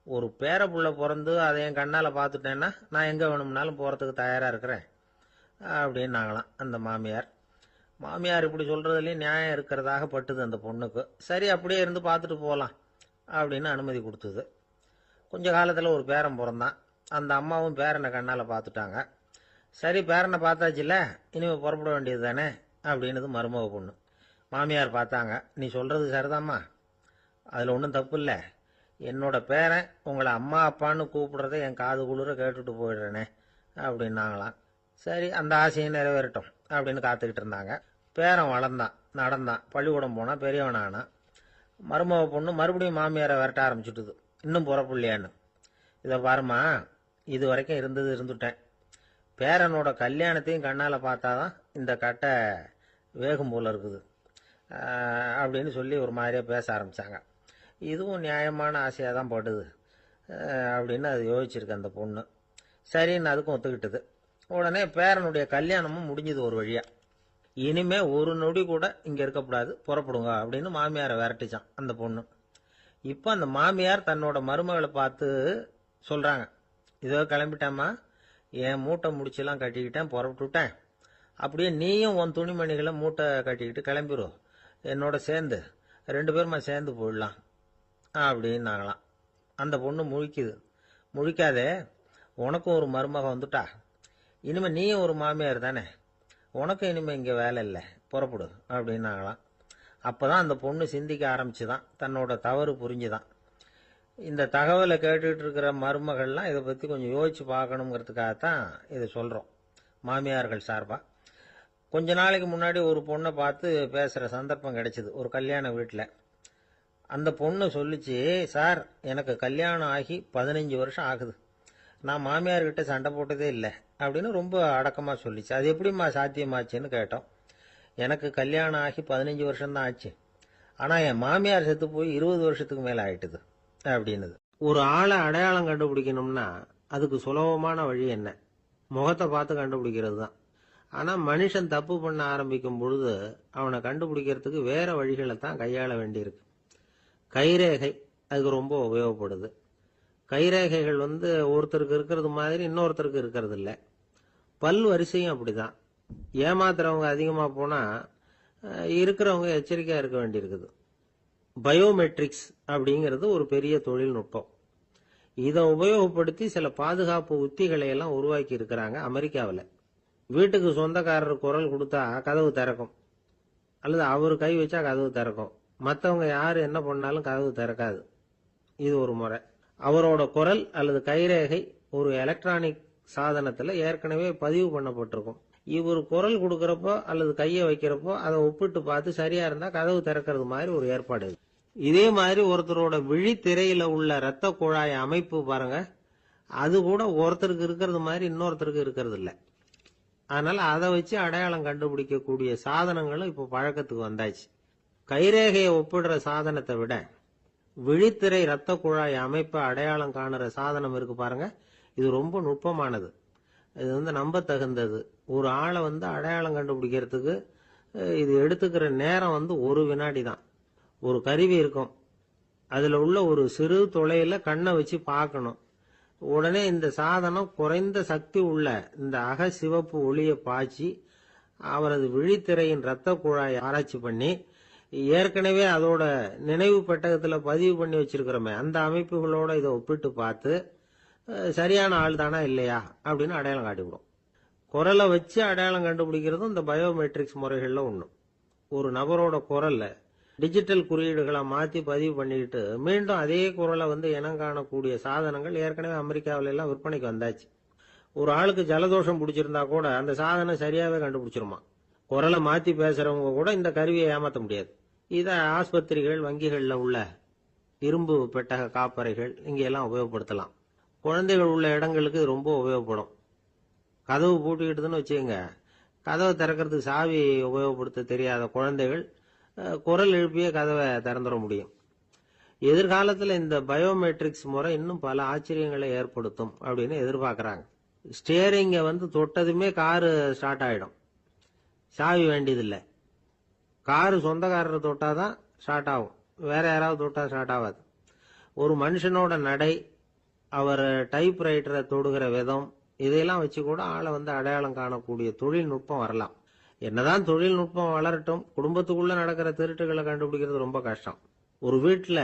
ஒரு பேர புள்ள பிறந்து அதை என் கண்ணால பாத்துட்டேன்னா நான் எங்க வேணும்னாலும் போறதுக்கு தயாரா இருக்கிறேன் அப்படின்னாங்களாம் அந்த மாமியார். மாமியார் இப்படி சொல்றதுலயும் நியாயம் இருக்கிறதாக பட்டுது அந்த பொண்ணுக்கு. சரி, அப்படியே இருந்து பார்த்துட்டு போகலாம் அப்படின்னு அனுமதி கொடுத்தது. கொஞ்ச காலத்துல ஒரு பேரன் பிறந்தான். அந்த அம்மாவும் பேரனை கண்ணால பார்த்துட்டாங்க. சரி, பேரனை பார்த்தாச்சுல, இனிமே புறப்பட வேண்டியது தானே அப்படின்னது மருமக பொண்ணு. மாமியார் பார்த்தாங்க, நீ சொல்றது சரிதாம்மா, அதுல ஒன்றும் தப்பு இல்லை, என்னோட பேரன் உங்களை அம்மா அப்பான்னு கூப்பிடுறத என் காது குளிர கேட்டுட்டு போயிடுறேனே அப்படின்னாங்களாம். சரி, அந்த ஆசையும் நிறைவேறட்டும் அப்படின்னு காத்துக்கிட்டு இருந்தாங்க. பேரன் வளர்ந்தான், நடந்தான், பள்ளிக்கூடம் போனா, பெரியவனானா. மருமக பொண்ணு மறுபடியும் மாமியாரை விரட்ட ஆரம்பிச்சுட்டுது, இன்னும் புறப்பிள்ளையான்னு. இதை பாருமா, இது வரைக்கும் இருந்தது இருந்துட்டேன். பேரனோட கல்யாணத்தையும் கண்ணால் பார்த்தாதான் இந்த கட்டை வேகும் போல இருக்குது அப்படின்னு சொல்லி ஒரு மாதிரியாக பேச ஆரம்பித்தாங்க. இதுவும் நியாயமான ஆசையாக தான் படுது அப்படின்னு அது யோசிச்சிருக்கு அந்த பொண்ணு. சரின்னு அதுக்கும் ஒத்துக்கிட்டது. உடனே பேரனுடைய கல்யாணமும் முடிஞ்சது ஒரு வழியாக. இனிமே ஒரு நொடி கூட இங்கே இருக்கக்கூடாது, புறப்படுங்க அப்படின்னு மாமியாரை விரட்டிச்சான் அந்த பொண்ணு. இப்போ அந்த மாமியார் தன்னோட மருமகளை பார்த்து சொல்கிறாங்க, இதோ கிளம்பிட்டேம்மா, என் மூட்டை முடிச்செல்லாம் கட்டிக்கிட்டேன், புறப்பட்டுவிட்டேன். அப்படியே நீயும் உன் துணிமணிகளை மூட்டை கட்டிக்கிட்டு கிளம்பிடும் என்னோட சேர்ந்து, 2 பேருமா சேர்ந்து போயிடலாம் அப்படின்னாங்களாம். அந்த பொண்ணு முழிக்குது. முழிக்காதே, உனக்கும் ஒரு மருமக வந்துட்டா, இனிமேல் நீயும் ஒரு மாமியார் தானே, உனக்கும் இனிமேல் இங்கே வேலை இல்லை, புறப்படு அப்படின்னாங்களாம். அப்போ தான் அந்த பொண்ணு சிந்திக்க ஆரம்பிச்சுதான், தன்னோட தவறு புரிஞ்சுதான். இந்த தகவலை கேட்டுக்கிட்டு இருக்கிற மருமகள்லாம் இதை பற்றி கொஞ்சம் யோசிச்சு பார்க்கணுங்கிறதுக்காகத்தான் இதை சொல்கிறோம் மாமியார்கள் சார்பாக. கொஞ்ச நாளைக்கு முன்னாடி ஒரு பொண்ணை பார்த்து பேசுகிற சந்தர்ப்பம் கிடைச்சிது ஒரு கல்யாண வீட்டில். அந்த பொண்ணு சொல்லிச்சு, சார் எனக்கு கல்யாணம் ஆகி 15 வருஷம் ஆகுது, நான் மாமியார்கிட்ட சண்டை போட்டதே இல்லை அப்படின்னு ரொம்ப அடக்கமாக சொல்லிச்சு. அது எப்படிம்மா சாத்தியமாச்சுன்னு கேட்டோம். எனக்கு கல்யாணம் ஆகி 15 வருஷம்தான் ஆச்சு, ஆனால் என் மாமியார் செத்து போய் 20 வருஷத்துக்கு மேலே ஆயிட்டுது அப்படின்னுது. ஒரு ஆளை அடையாளம் கண்டுபிடிக்கணும்னா அதுக்கு சுலபமான வழி என்ன? முகத்தை பார்த்து கண்டுபிடிக்கிறது தான். ஆனால் மனுஷன் தப்பு பண்ண ஆரம்பிக்கும் பொழுது அவனை கண்டுபிடிக்கிறதுக்கு வேற வழிகளை தான் கையாள வேண்டியிருக்கு. கைரேகை அதுக்கு ரொம்ப உபயோகப்படுது. கைரேகைகள் ஒருத்தருக்கு இருக்கிறது மாதிரி இன்னொருத்தருக்கு இருக்கிறது இல்லை. பல் வரிசையும் அப்படிதான். ஏமாத்துறவங்க அதிகமாக போனால் இருக்கிறவங்க எச்சரிக்கையாக இருக்க வேண்டியிருக்குது. பயோமெட்ரிக்ஸ் அப்படிங்கிறது ஒரு பெரிய தொழில்நுட்பம். இதை உபயோகப்படுத்தி சில பாதுகாப்பு உத்திகளை எல்லாம் உருவாக்கி இருக்கிறாங்க அமெரிக்காவில். வீட்டுக்கு சொந்தக்காரர் குரல் கொடுத்தா கதவு திறக்கும், அல்லது அவர் கை வச்சா கதவு திறக்கும். மற்றவங்க யார் என்ன பண்ணாலும் கதவு திறக்காது. இது ஒரு முறை. அவரோட குரல் அல்லது கைரேகை ஒரு எலக்ட்ரானிக் சாதனத்தில் ஏற்கனவே பதிவு பண்ணப்பட்டிருக்கும். இவர் குரல் கொடுக்கறப்போ அல்லது கையை வைக்கிறப்போ அதை ஒப்பிட்டு பார்த்து சரியா இருந்தா கதவு திறக்கிறது மாதிரி ஒரு ஏற்பாடு. இதே மாதிரி ஒருத்தரோட விழித்திரையில உள்ள இரத்த குழாய் அமைப்பு பாருங்க, அது கூட ஒருத்தருக்கு இருக்கிறது மாதிரி இன்னொருத்தருக்கு இருக்கிறது இல்லை. அதனால அதை வச்சு அடையாளம் கண்டுபிடிக்கக்கூடிய சாதனங்களும் இப்போ பழக்கத்துக்கு வந்தாச்சு. கைரேகையை ஒப்பிடுற சாதனத்தை விட விழித்திரை இரத்த குழாய் அமைப்பை அடையாளம் காணுற சாதனம் இருக்கு பாருங்க, இது ரொம்ப நுட்பமானது. இது நம்ப தகுந்தது. ஒரு ஆளை அடையாளம் கண்டுபிடிக்கிறதுக்கு இது எடுத்துக்கிற நேரம் 1 வினாடி தான். ஒரு கருவி இருக்கும், அதுல உள்ள ஒரு சிறு துளையில கண்ணை வச்சு பார்க்கணும். உடனே இந்த சாதனம் குறைந்த சக்தி உள்ள இந்த அகசிவப்பு ஒளியை பாய்ச்சி அவரது விழித்திரையின் இரத்த குழாயை ஆராய்ச்சி பண்ணி ஏற்கனவே அதோட நினைவு பெட்டகத்துல பதிவு பண்ணி வச்சிருக்கிறோமே அந்த அமைப்புகளோட இதை ஒப்பிட்டு பார்த்து சரியான ஆள் தானா இல்லையா அப்படின்னு அடையாளம் காட்டிவிடும். குரலை வச்சு அடையாளம் கண்டுபிடிக்கிறதும் இந்த பயோமெட்ரிக்ஸ் முறைகள்ல ஒண்ணு. ஒரு நபரோட குரல்ல டிஜிட்டல் குறியீடுகளை மாத்தி பதிவு பண்ணிக்கிட்டு மீண்டும் அதே குரலை இனம் காணக்கூடிய சாதனங்கள் ஏற்கனவே அமெரிக்காவில எல்லாம் விற்பனைக்கு வந்தாச்சு. ஒரு ஆளுக்கு ஜலதோஷம் பிடிச்சிருந்தா கூட அந்த சாதனம் சரியாவே கண்டுபிடிச்சிருமா. குரலை மாத்தி பேசுறவங்க கூட இந்த கருவியை ஏமாற்ற முடியாது. இதை ஆஸ்பத்திரிகள், வங்கிகள்ல உள்ள இரும்பு பெட்டக காப்பறைகள் இங்கெல்லாம் உபயோகப்படுத்தலாம். குழந்தைகள் உள்ள இடங்களுக்கு இது ரொம்ப உபயோகப்படும். கதவு பூட்டிக்கிட்டுதுன்னு வச்சுக்கோங்க, கதவை திறக்கிறதுக்கு சாவி உபயோகப்படுத்த தெரியாத குழந்தைகள் குரல் எழுப்பிய கதவை திறந்துட முடியும். எதிர்காலத்தில் இந்த பயோமெட்ரிக்ஸ் முறை இன்னும் பல ஆச்சரியங்களை ஏற்படுத்தும் அப்படின்னு எதிர்பார்க்கறாங்க. ஸ்டியரிங்கை தொட்டதுமே காரு ஸ்டார்ட் ஆயிடும், சாவி வேண்டியதில்லை. காரு சொந்தக்காரர் தொட்டாதான் ஸ்டார்ட் ஆகும், வேற யாராவது தொட்டா ஸ்டார்ட் ஆகாது. ஒரு மனுஷனோட நடை, அவர் டைப்ரைட்டரை தொடுகிற விதம், இதையெல்லாம் வச்சு கூட ஆளை அடையாளம் காணக்கூடிய தொழில்நுட்பம் வரலாம். என்னதான் தொழில்நுட்பம் வளரட்டும், குடும்பத்துக்குள்ள நடக்கிற திருட்டுகளை கண்டுபிடிக்கிறது ரொம்ப கஷ்டம். ஒரு வீட்டுல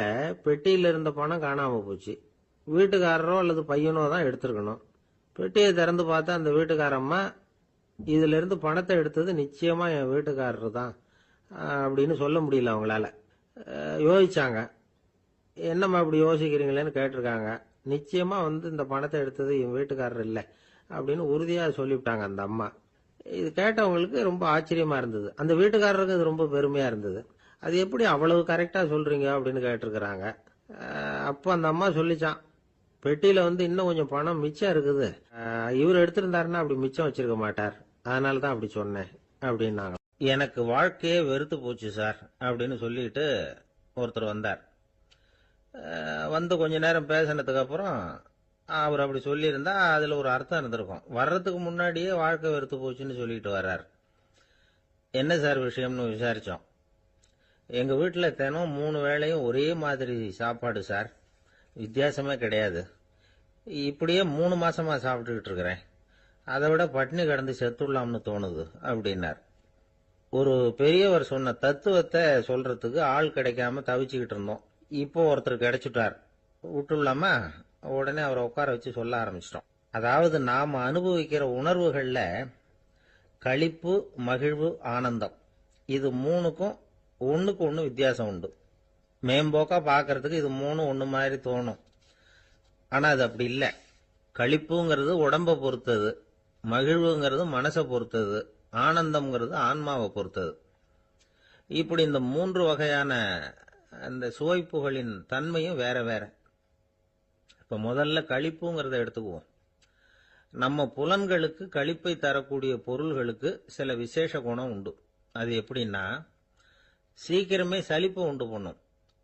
பெட்டியில இருந்த பணம் காணாம போச்சு, வீட்டுக்காரரோ அல்லது பையனோ தான் எடுத்திருக்கணும். பெட்டியை திறந்து பார்த்தா அந்த வீட்டுக்காரம்மா, இதுல இருந்து பணத்தை எடுத்தது நிச்சயமா என் வீட்டுக்காரர் தான் அப்படின்னு சொல்ல முடியல அவங்களால. யோசிச்சாங்க, என்னம்மா இப்படி யோசிக்கிறீங்களேன்னு கேட்டிருக்காங்க. நிச்சயமா இந்த பணத்தை எடுத்தது என் வீட்டுக்காரர் இல்லை அப்படின்னு உறுதியா சொல்லிவிட்டாங்க அந்த அம்மா. இது கேட்டவங்களுக்கு ரொம்ப ஆச்சரியமா இருந்தது. அந்த வீட்டுக்காரருக்கு அது ரொம்ப பெருமையா இருந்தது. அது எப்படி அவ்வளவு கரெக்டா சொல்றீங்க அப்படின்னு கேட்டிருக்கிறாங்க. அப்போ அந்த அம்மா சொல்லிச்சான், பெட்டியில வந்து இன்னும் கொஞ்சம் பணம் மிச்சம் இருக்குது. இவர் எடுத்திருந்தாருன்னா அப்படி மிச்சம் வச்சிருக்க மாட்டார். அதனால தான் அப்படி சொன்னேன் அப்படின்னாங்க. எனக்கு வாழ்க்கையே வெறுத்து போச்சு சார் அப்படின்னு சொல்லிட்டு ஒருத்தர் வந்தார். வந்து கொஞ்ச நேரம் பேசினதுக்கு அப்புறம் அவர் அப்படி சொல்லியிருந்தா அதுல ஒரு அர்த்தம் இருந்திருக்கும். வர்றதுக்கு முன்னாடியே வாழ்க்கை வெறுத்து போச்சுன்னு சொல்லிட்டு வர்றார். என்ன சார் விஷயம்னு விசாரிச்சோம். எங்க வீட்டில் தினம் 3 வேளையும் ஒரே மாதிரி சாப்பாடு சார், வித்தியாசமே கிடையாது. இப்படியே 3 மாசமா சாப்பிட்டுக்கிட்டு இருக்கிறேன். அதை விட பட்டினி கிடந்து செத்துடலாம்னு தோணுது அப்படின்னார். ஒரு பெரியவர் சொன்ன தத்துவத்தை சொல்றதுக்கு ஆள் கிடைக்காம தவிச்சுக்கிட்டு இருந்தோம். இப்போ ஒருத்தர் கிடைச்சிட்டார், விட்டுலாமா? உடனே அவரை உட்கார வச்சு சொல்ல ஆரம்பிச்சிட்டோம். அதாவது நாம அனுபவிக்கிற உணர்வுகள்ல களிப்பு, மகிழ்வு, ஆனந்தம், இது 3க்கும் ஒண்ணுக்கு ஒண்ணு வித்தியாசம் உண்டு. மேம்போக்கா பாக்கிறதுக்கு இது 3 ஒண்ணு மாதிரி தோணும். ஆனா அது அப்படி இல்லை. களிப்புங்கிறது உடம்ப பொறுத்தது, மகிழ்வுங்கிறது மனசை பொறுத்தது, ஆனந்தம்ங்கிறது ஆன்மாவை பொறுத்தது. இப்படி இந்த 3 வகையான அந்த சுவைப்புகளின் தன்மையும் வேற வேற. இப்ப முதல்ல களிப்புங்கிறத எடுத்துக்குவோம். நம்ம புலன்களுக்கு களிப்பை தரக்கூடிய பொருள்களுக்கு சில விசேஷ குணம் உண்டு. அது எப்படின்னா, சீக்கிரமே சலிப்பை உண்டு பண்ணும்.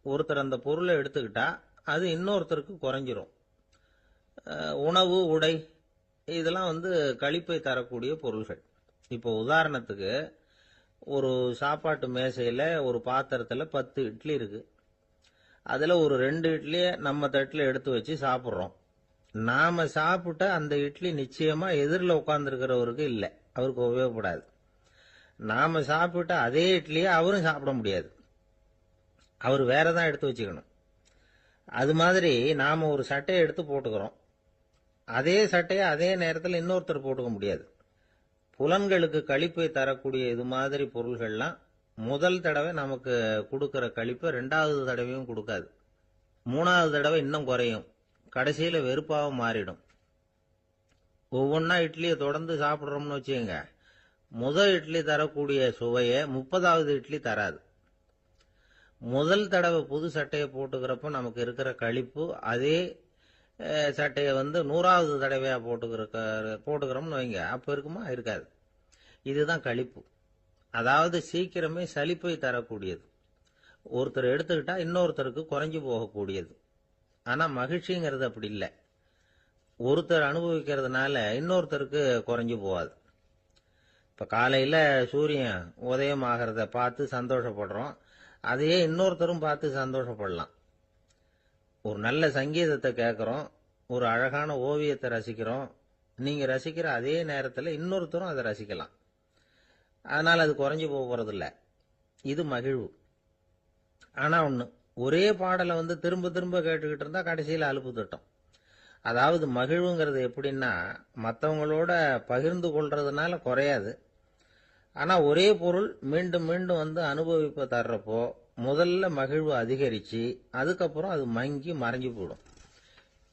ஒருத்தர் அந்த பொருளை எடுத்துக்கிட்டா அது இன்னொருத்தருக்கு குறைஞ்சிரும். உணவு, உடை, இதெல்லாம் வந்து களிப்பை தரக்கூடிய பொருள்கள். இப்போ உதாரணத்துக்கு, ஒரு சாப்பாட்டு மேசையில ஒரு பாத்திரத்துல 10 இட்லி இருக்கு. அதுல ஒரு 2 இட்லியை நம்ம தட்டுல எடுத்து வச்சு சாப்பிட்றோம். நாம சாப்பிட்ட அந்த இட்லி நிச்சயமா எதிரில் உட்கார்ந்துருக்கிறவருக்கு இல்லை, அவருக்கு உபயோகப்படாது. நாம சாப்பிட்ட அதே இட்லியை அவரும் சாப்பிட முடியாது, அவர் வேறதான் எடுத்து வச்சுக்கணும். அது மாதிரி நாம ஒரு சட்டையை எடுத்து போட்டுக்கிறோம், அதே சட்டையை அதே நேரத்தில் இன்னொருத்தர் போட்டுக்க முடியாது. புலன்களுக்கு களிப்பை தரக்கூடிய இது மாதிரி பொருள்கள்லாம் முதல் தடவை நமக்கு கொடுக்கிற களிப்பை 2வது தடவையும் கொடுக்காது. 3வது தடவை இன்னும் குறையும், கடைசியில வெறுப்பாக மாறிடும். ஒவ்வொன்னா இட்லியை தொடர்ந்து சாப்பிட்றோம்னு வச்சுக்கோங்க, முதல் இட்லி தரக்கூடிய சுவையை 30வது இட்லி தராது. முதல் தடவை புது சட்டையை போட்டுக்கிறப்ப நமக்கு இருக்கிற களிப்பு அதே சட்டையை வந்து 100வது தடவையா போட்டுக்கிறோம்னு வைங்க, அப்ப இருக்குமா? இருக்காது. இதுதான் களிப்பு. அதாவது சீக்கிரமே சலிப்பை தரக்கூடியது. ஒருத்தர் எடுத்துக்கிட்டா இன்னொருத்தருக்கு குறைஞ்சு போகக்கூடியது. ஆனா மகிழ்ச்சிங்கிறது அப்படி இல்லை. ஒருத்தர் அனுபவிக்கிறதுனால இன்னொருத்தருக்கு குறைஞ்சு போகாது. இப்ப காலையில சூரியன் உதயம் ஆகிறத பார்த்து சந்தோஷப்படுறோம், அதையே இன்னொருத்தரும் பார்த்து சந்தோஷப்படலாம். ஒரு நல்ல சங்கீதத்தை கேட்கிறோம், ஒரு அழகான ஓவியத்தை ரசிக்கிறோம், நீங்க ரசிக்கிற அதே நேரத்தில் இன்னொருத்தரும் அதை ரசிக்கலாம். அதனால அது குறைஞ்சு போறதில்லை. இது மகிழ்வு. ஆனா ஒண்ணு, ஒரே பாடலை வந்து திரும்ப திரும்ப கேட்டுக்கிட்டு இருந்தா கடைசியில் அலுப்பு தட்டும். அதாவது மகிழ்வுங்கிறது எப்படின்னா, மற்றவங்களோட பகிர்ந்து கொள்றதுனால குறையாது. ஆனா ஒரே பொருள் மீண்டும் மீண்டும் வந்து அனுபவிப்ப தர்றப்போ முதல்ல மகிழ்வு அதிகரிச்சு அதுக்கப்புறம் அது மங்கி மறைஞ்சு போயிடும்.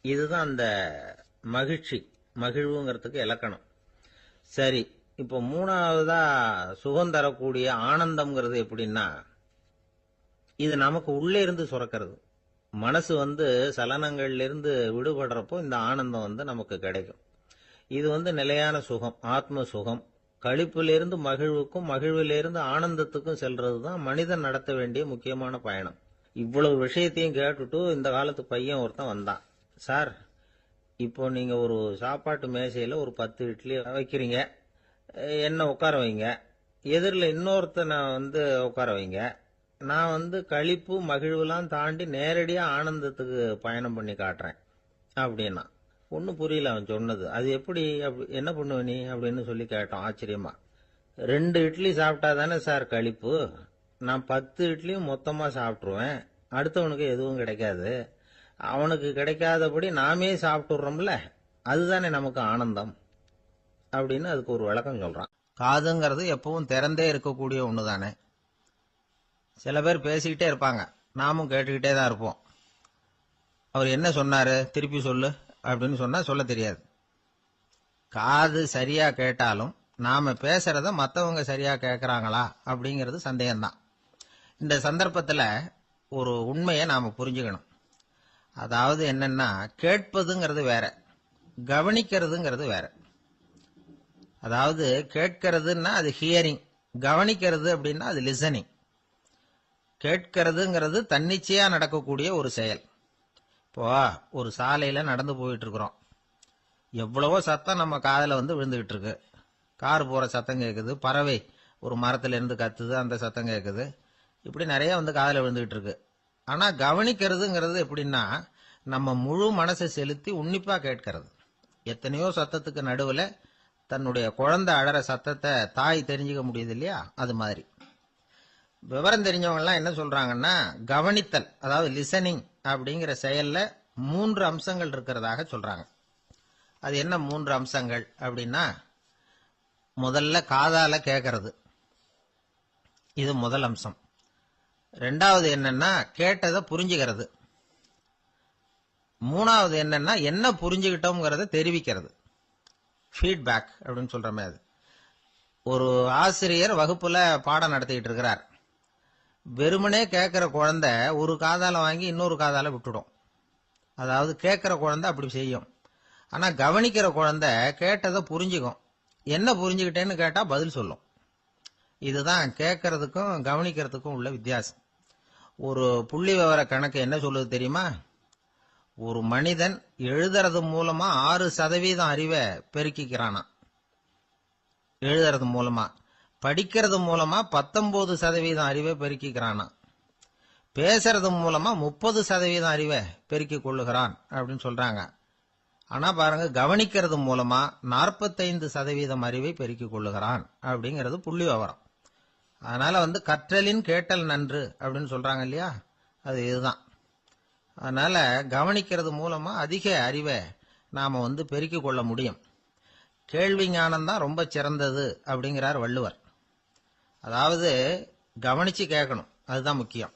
இதுதான் அந்த மகிழ்ச்சி, மகிழ்வுங்கிறதுக்கு இலக்கணம். சரி, இப்போ 3வதா சுகம் தரக்கூடிய ஆனந்தம்ங்கிறது எப்படின்னா, இது நமக்கு உள்ளே இருந்து சுரக்கிறது. மனசு வந்து சலனங்கள்ல இருந்து விடுபடுறப்போ இந்த ஆனந்தம் வந்து நமக்கு கிடைக்கும். இது வந்து நிலையான சுகம், ஆத்ம சுகம். களிப்பிலிருந்து மகிழ்வுக்கும், மகிழ்விலிருந்து ஆனந்தத்துக்கும் செல்றது தான் மனிதன் நடத்த வேண்டிய முக்கியமான பயணம். இவ்வளவு விஷயத்தையும் கேட்டுட்டு இந்த காலத்து பையன் ஒருத்தன் வந்தான். சார், இப்போ நீங்க ஒரு சாப்பாட்டு மேசையில ஒரு 10 இட்லி வைக்கிறீங்க, என்ன உட்கார வைங்க, எதிரில் இன்னொருத்தனை வந்து உட்கார வைங்க, நான் வந்து களிப்பு மகிழ்வுலாம் தாண்டி நேரடியா ஆனந்தத்துக்கு பயணம் பண்ணி காட்டுறேன் அப்படின்னா. ஒன்னும் புரியல அவன் சொன்னது. அது எப்படி, என்ன பண்ணுவ நீ அப்படின்னு சொல்லி கேட்டோம் ஆச்சரியமா. 2 இட்லி சாப்பிட்டா தானே சார் களிப்பு, நான் 10 இட்லியும் மொத்தமா சாப்பிட்டுருவேன், அடுத்தவனுக்கு எதுவும் கிடைக்காது, அவனுக்கு கிடைக்காதபடி நாமே சாப்பிட்டுறோம்ல, அதுதானே நமக்கு ஆனந்தம் அப்படின்னு அதுக்கு ஒரு விளக்கம் சொல்றான். காதுங்கிறது எப்பவும் திறந்தே இருக்கக்கூடிய ஒண்ணு தானே. சில பேர் பேசிக்கிட்டே இருப்பாங்க, நாமும் கேட்டுக்கிட்டே தான் இருப்போம். அவர் என்ன சொன்னாரு திருப்பி சொல்லு அப்படின்னு சொன்னா சொல்ல தெரியாது. காது சரியா கேட்டாலும் நாம பேசுறத மற்றவங்க சரியா கேட்கறாங்களா அப்படிங்கிறது சந்தேகம்தான். இந்த சந்தர்ப்பத்தில் ஒரு உண்மையை நாம புரிஞ்சுக்கணும். அதாவது என்னன்னா, கேட்பதுங்கிறது வேற, கவனிக்கிறதுங்கிறது வேற. அதாவது கேட்கறதுன்னா அது ஹியரிங், கவனிக்கிறது அப்படின்னா அது லிசனிங். கேட்கறதுங்கிறது தன்னிச்சையா நடக்கக்கூடிய ஒரு செயல். இப்போ ஒரு சாலையில நடந்து போயிட்டு இருக்கிறோம், எவ்வளவோ சத்தம் நம்ம காதுல விழுந்துகிட்டு இருக்கு. கார் போற சத்தம் கேட்குது, பறவை ஒரு மரத்துல இருந்து கத்துது, அந்த சத்தம் கேட்குது. இப்படி நிறைய காதுல விழுந்துகிட்டு இருக்கு. ஆனா கவனிக்கிறதுங்கிறது எப்படின்னா, நம்ம முழு மனசை செலுத்தி உன்னிப்பா கேட்கறது. எத்தனையோ சத்தத்துக்கு நடுவுல தன்னுடைய குழந்தை அழற சத்தத்தை தாய் தெரிஞ்சுக்க முடியுது இல்லையா, அது மாதிரி. விவரம் தெரிஞ்சவங்க எல்லாம் என்ன சொல்றாங்கன்னா, கவனித்தல் அதாவது லிசனிங் அப்படிங்கிற செயல்ல 3 அம்சங்கள் இருக்கிறதாக சொல்றாங்க. அது என்ன 3 அம்சங்கள் அப்படின்னா, முதல்ல காதால கேட்கறது, இது முதல் அம்சம். ரெண்டாவது என்னன்னா கேட்டதை புரிஞ்சுக்கிறது. மூணாவது என்னன்னா என்ன புரிஞ்சுக்கிட்டோம்ங்கிறத தெரிவிக்கிறது, ஃபீட்பேக் அப்படின்னு சொல்ற மாதிரி. ஒரு ஆசிரியர் வகுப்புல பாடம் நடத்திக்கிட்டு இருக்கிறார். வெறுமனே கேட்கிற குழந்தை ஒரு காதால வாங்கி இன்னொரு காதால விட்டுடும். அதாவது கேட்கிற குழந்தை அப்படி செய்யும். ஆனா கவனிக்கிற குழந்தை கேட்டதை புரிஞ்சுக்கும். என்ன புரிஞ்சுக்கிட்டேன்னு கேட்டா பதில் சொல்லும். இதுதான் கேட்கறதுக்கும் கவனிக்கிறதுக்கும் உள்ள வித்தியாசம். ஒரு புள்ளி விவர கணக்கு என்ன சொல்லுது தெரியுமா? ஒரு மனிதன் எழுதுறது மூலமா 6% அறிவை பெருக்கிக்கிறானா, எழுதுறது மூலமா. படிக்கிறது மூலமா 19% அறிவை பெருக்கிக்கிறானா. பேசுறது மூலமா 30% அறிவை பெருக்கிக் கொள்ளுகிறான் அப்படின்னு சொல்றாங்க. ஆனா பாருங்க, கவனிக்கிறது மூலமா 45% அறிவை பெருக்கிக் கொள்ளுகிறான் அப்படிங்கிறது புள்ளி விவரம். அதனால கற்றலின் கேட்டல் நன்று அப்படின்னு சொல்றாங்க இல்லையா, அது இதுதான். அதனால கவனிக்கிறது மூலமா அதிக அறிவை நாம பெருக்கிக் கொள்ள முடியும். கேள்வி ஞானம் தான் ரொம்ப சிறந்தது அப்படிங்கிறார் வள்ளுவர். அதாவது கவனிச்சு கேட்கணும், அதுதான் முக்கியம்.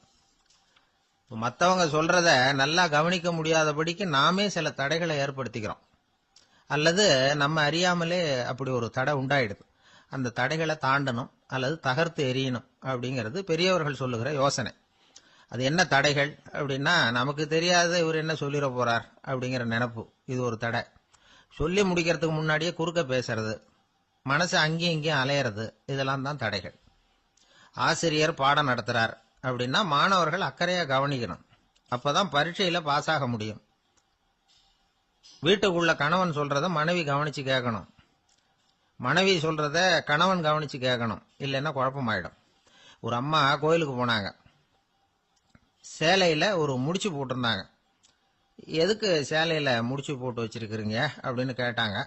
மற்றவங்க சொல்றத நல்லா கவனிக்க முடியாதபடிக்கு நாமே சில தடைகளை ஏற்படுத்திக்கிறோம், அல்லது நம்ம அறியாமலே அப்படி ஒரு தடை உண்டாயிடுது. அந்த தடைகளை தாண்டணும் அல்லது தகர்த்து எறியணும் அப்படிங்கிறது பெரியவர்கள் சொல்லுகிற யோசனை. அது என்ன தடைகள் அப்படின்னா, நமக்கு தெரியாத இவர் என்ன சொல்லிட போறார் அப்படிங்கிற நினைப்பு, இது ஒரு தடை. சொல்லி முடிக்கிறதுக்கு முன்னாடியே குறுக்க பேசுறது, மனசு அங்கேயும் இங்கேயும் அலையிறது, இதெல்லாம் தான் தடைகள். ஆசிரியர் பாடம் நடத்துறார் அப்படின்னா மாணவர்கள் அக்கறையா கவனிக்கணும், அப்பதான் பரீட்சையில பாஸ் ஆக முடியும். வீட்டுக்குள்ள கணவன் சொல்றத மனைவி கவனிச்சு கேட்கணும், மனைவி சொல்றத கணவன் கவனிச்சு கேட்கணும், இல்லைன்னா குழப்பமாயிடும். ஒரு அம்மா கோயிலுக்கு போனாங்க, சேலையில ஒரு முடிச்சு போட்டிருந்தாங்க. எதுக்கு சேலையில முடிச்சு போட்டு வச்சிருக்கிறீங்க அப்படின்னு கேட்டாங்க.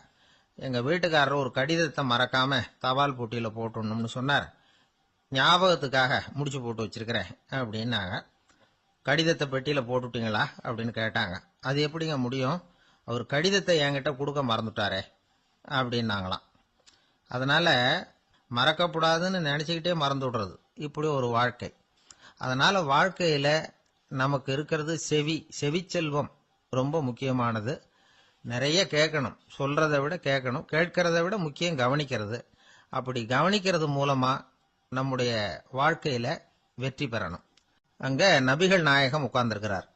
எங்க வீட்டுக்காரர் ஒரு கடிதத்தை மறக்காம தபால் போட்டியில போட்டணும்னு சொன்னார், ஞாபகத்துக்காக முடிச்சு போட்டு வச்சிருக்கிறேன் அப்படின்னாங்க. கடிதத்தை பெட்டியில போட்டுட்டீங்களா அப்படின்னு கேட்டாங்க. அது எப்படிங்க முடியும், அவர் கடிதத்தை என்கிட்ட கொடுக்க மறந்துட்டாரே அப்படின்னாங்களாம். அதனால மறக்கப்படாதுன்னு நினைச்சுக்கிட்டே மறந்து விடுறது, இப்படி ஒரு வாழ்க்கை. அதனால வாழ்க்கையில நமக்கு இருக்கிறது செவிச்செல்வம் ரொம்ப முக்கியமானது. நிறைய கேட்கணும், சொல்றதை விட கேட்கணும், கேட்கறத விட முக்கியம் கவனிக்கிறது. அப்படி கவனிக்கிறது மூலமா நம்முடைய வாழ்க்கையில வெற்றி பெறணும். அங்க நபிகள் நாயகம் உட்கார்ந்திருக்கிறார்.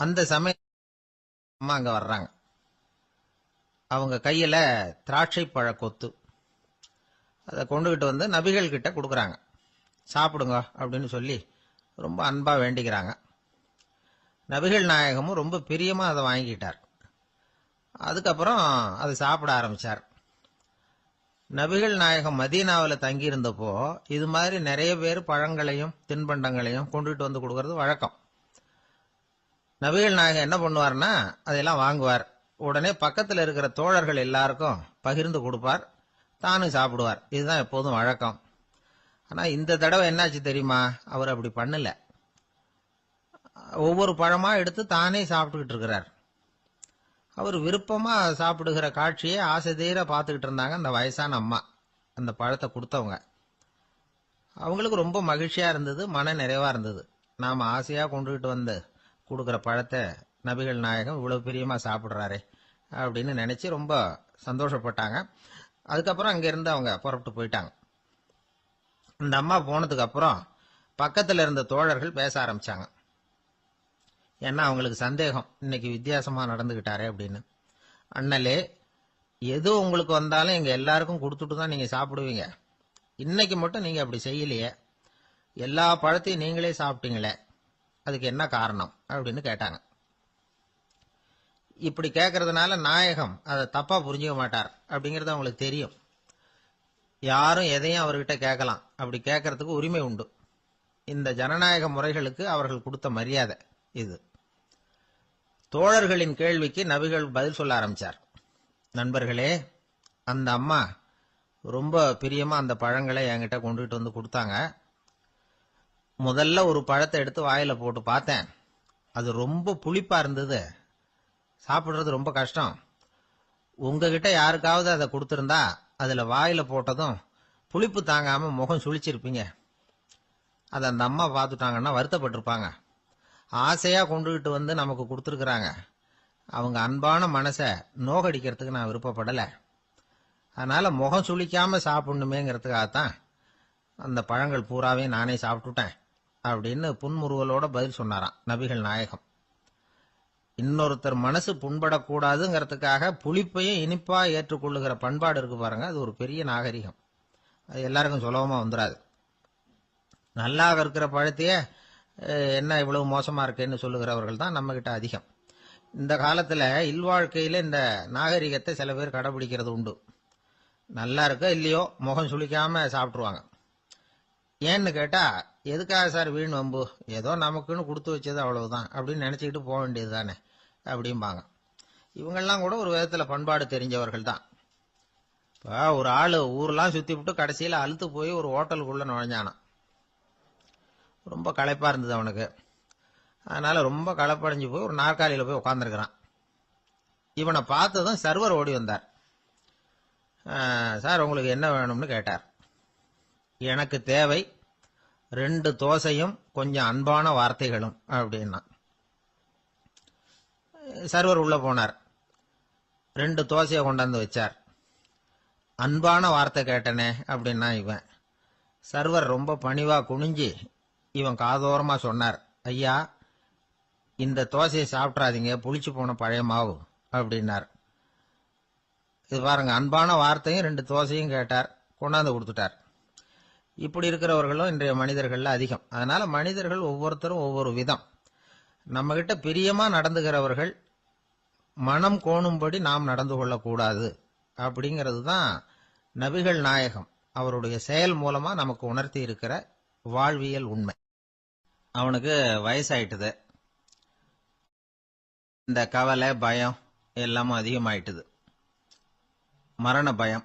அந்த சமயம் அம்மா அங்க வர்றாங்க. அவங்க கையில திராட்சை பழ கொத்து, அதை கொண்டுகிட்டு நபிகள் கிட்ட கொடுக்குறாங்க. சாப்பிடுங்க அப்படின்னு சொல்லி ரொம்ப அன்பா வேண்டிக்கிறாங்க. நபிகள் நாயகமும் ரொம்ப பிரியமா அதை வாங்கிட்டார். அதுக்கப்புறம் அதை சாப்பிட ஆரம்பிச்சார். நபிகள் நாயகம் மதீனாவில் தங்கியிருந்தப்போ இது மாதிரி நிறைய பேர் பழங்களையும் தின்பண்டங்களையும் கொண்டுட்டு கொடுக்கறது வழக்கம். நபிகள் நாயகம் என்ன பண்ணுவார்னா, அதையெல்லாம் வாங்குவார். உடனே பக்கத்தில் இருக்கிற தோழர்கள் எல்லாருக்கும் பகிர்ந்து கொடுப்பார், தானும் சாப்பிடுவார். இதுதான் எப்போதும் வழக்கம். ஆனா இந்த தடவை என்னாச்சு தெரியுமா, அவர் அப்படி பண்ணல. ஒவ்வொரு பழமா எடுத்து தானே சாப்பிட்டுக்கிட்டு இருக்கிறார். அவர் விருப்பமா சாப்பிடுகிற காட்சியை ஆசை தீர பார்த்துக்கிட்டு இருந்தாங்க அந்த வயசான அம்மா, அந்த பழத்தை கொடுத்தவங்க. அவங்களுக்கு ரொம்ப மகிழ்ச்சியா இருந்தது, மன நிறைவா இருந்தது. நாம ஆசையா கொண்டுகிட்டு கொடுக்கிற பழத்தை நபிகள் நாயகம் இவ்வளவு பிரியமா சாப்பிடுறாரே அப்படின்னு நினைச்சு ரொம்ப சந்தோஷப்பட்டாங்க. அதுக்கப்புறம் அங்கிருந்து அவங்க புறப்பட்டு போயிட்டாங்க. இந்த அம்மா போனதுக்கு அப்புறம் பக்கத்துல இருந்த தோழர்கள் பேச ஆரம்பிச்சாங்க. ஏன்னா அவங்களுக்கு சந்தேகம், இன்னைக்கு வித்தியாசமா நடந்துகிட்டாரே அப்படின்னு. அண்ணலே, எது உங்களுக்கு வந்தாலும் எங்க எல்லாருக்கும் கொடுத்துட்டு தான் நீங்க சாப்பிடுவீங்க. இன்னைக்கு மட்டும் நீங்க அப்படி செய்யலையே, எல்லா பழத்தையும் நீங்களே சாப்பிட்டீங்களே, அதுக்கு என்ன காரணம் அப்படின்னு கேட்டாங்க. இப்படி கேட்கறதுனால நாயகம் அதை தப்பா புரிஞ்சுக்க மாட்டார் அப்படிங்கறது அவங்களுக்கு தெரியும். யாரும் எதையும் அவர்கிட்ட கேட்கலாம், அப்படி கேட்கறதுக்கு உரிமை உண்டு. இந்த ஜனநாயக முறைகளுக்கு அவர்கள் கொடுத்த மரியாதை இது. தோழர்களின் கேள்விக்கு நபிகள் பதில் சொல்ல ஆரம்பிச்சார். நண்பர்களே, அந்த அம்மா ரொம்ப பிரியமா அந்த பழங்களை என்கிட்ட கொண்டுகிட்டு வந்து கொடுத்தாங்க. முதல்ல ஒரு பழத்தை எடுத்து வாயில போட்டு பார்த்தேன். அது ரொம்ப புளிப்பா இருந்தது, சாப்பிடுறது ரொம்ப கஷ்டம். உங்ககிட்ட யாருக்காவது அதை கொடுத்திருந்தா அதுல வாயில போட்டதும் புளிப்பு தாங்காம முகம் சுளிச்சிருப்பீங்க. அதை அந்த அம்மா பார்த்துட்டாங்கன்னா வருத்தப்பட்டிருப்பாங்க. ஆசையா கொண்டுகிட்டு வந்து நமக்கு கொடுத்துருக்குறாங்க. அவங்க அன்பான மனசை நோகடிக்கிறதுக்கு நான் விருப்பப்படலை. அதனால முகம் சுளிக்காம சாப்பிடணுமேங்கிறதுக்காகத்தான் அந்த பழங்கள் பூராவே நானே சாப்பிட்டுட்டேன் அப்படின்னு புன்முறுவலோட பதில் சொன்னாராம் நபிகள் நாயகம். இன்னொருத்தர் மனசு புண்படக்கூடாதுங்கிறதுக்காக புளிப்பையும் இனிப்பா ஏற்றுக்கொள்ளுகிற பண்பாடு இருக்கு பாருங்க, அது ஒரு பெரிய நாகரிகம். அது எல்லாருக்கும் சுலபமா வந்துடாது. நல்லா இருக்கிற பழத்தையே என்ன இவ்வளவு மோசமா இருக்கேன்னு சொல்லுகிறவர்கள் தான் நம்ம கிட்ட அதிகம். இந்த காலத்துல இல்வாழ்க்கையில இந்த நாகரிகத்தை சில பேர் கடைபிடிக்கிறது உண்டு. நல்லா இருக்க இல்லையோ முகம் சுளிக்காம சாப்பிட்டுருவாங்க. ஏன்னு கேட்டா, எதுக்காக சார் வீண் வம்பு, ஏதோ நமக்குன்னு கொடுத்து வச்சது அவ்வளவுதான் அப்படின்னு நினைச்சுக்கிட்டு போக வேண்டியது தானே அப்படிம்பாங்க. இவங்கெல்லாம் கூட ஒரு விதத்துல பண்பாடு தெரிஞ்சவர்கள் தான். இப்போ ஒரு ஆளு ஊரெல்லாம் சுத்தி விட்டு கடைசியில அழுத்து போய் ஒரு ஹோட்டலுக்குள்ள நுழைஞ்சானான். ரொம்ப களைப்பா இருந்தது அவனுக்கு. அதனால ரொம்ப களைப்படைஞ்சு போய் ஒரு நாற்காலியில போய் உட்காந்துருக்கிறான். இவனை பார்த்ததும் சர்வர் ஓடி வந்தார். சார் உங்களுக்கு என்ன வேணும்னு கேட்டார். எனக்கு தேவை 2 தோசையும் கொஞ்சம் அன்பான வார்த்தைகளும் அப்படின்னா. சர்வர் உள்ள போனார், 2 தோசையை கொண்டாந்து வச்சார். அன்பான வார்த்தை கேட்டனே அப்படின்னா இவன். சர்வர் ரொம்ப பணிவா குனிஞ்சு இவன் காதோரமா சொன்னார், ஐயா இந்த தோசையை சாப்பிட்றாதீங்க, புளிச்சு போன பழைய மாவு அப்படின்னார். இது பாருங்க, அன்பான வார்த்தையும் 2 தோசையும் கேட்டார், கொண்டாந்து கொடுத்துட்டார். இப்படி இருக்கிறவர்களும் இன்றைய மனிதர்கள்ல அதிகம். அதனால மனிதர்கள் ஒவ்வொருத்தரும் ஒவ்வொரு விதம். நம்ம கிட்ட பிரியமா நடந்துகிறவர்கள் மனம் கோணும்படி நாம் நடந்து கொள்ளக்கூடாது அப்படிங்கிறது தான் நபிகள் நாயகம் அவருடைய செயல் மூலமா நமக்கு உணர்த்தி இருக்கிற வாழ்வியல் உண்மை. அவனுக்கு வயசாயிட்டுது, இந்த கவலை பயம் எல்லாமும் அதிகமாயிட்டுது. மரண பயம்,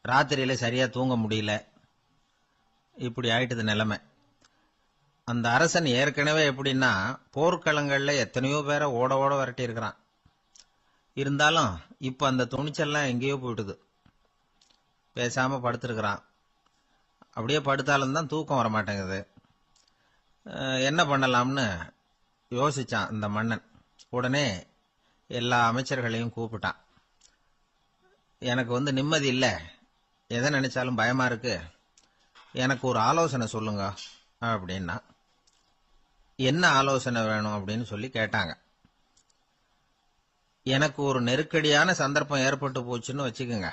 ராத்திரியில சரியா தூங்க முடியல, இப்படி ஆயிட்டது நிலைமை. அந்த அரசன் ஏற்கனவே எப்படின்னா போர்க்களங்கள்ல எத்தனையோ பேரை ஓட ஓட விரட்டி இருக்கிறான். இருந்தாலும் இப்ப அந்த துணிச்சல்லாம் எங்கேயோ போயிட்டுது. பேசாம படுத்திருக்கிறான். அப்படியே படுத்தாலும் தான் தூக்கம் வர மாட்டேங்குது. என்ன பண்ணலாம்னு யோசிச்சான் இந்த மன்னன். உடனே எல்லா அமைச்சர்களையும் கூப்பிட்டான். எனக்கு நிம்மதி இல்லை, எதை நினைச்சாலும் பயமா இருக்கு, எனக்கு ஒரு ஆலோசனை சொல்லுங்க அப்படின்னா. என்ன ஆலோசனை வேணும் அப்படின்னு சொல்லி கேட்டாங்க. எனக்கு ஒரு நெருக்கடியான சந்தர்ப்பம் ஏற்பட்டு போச்சுன்னு வச்சுக்கோங்க.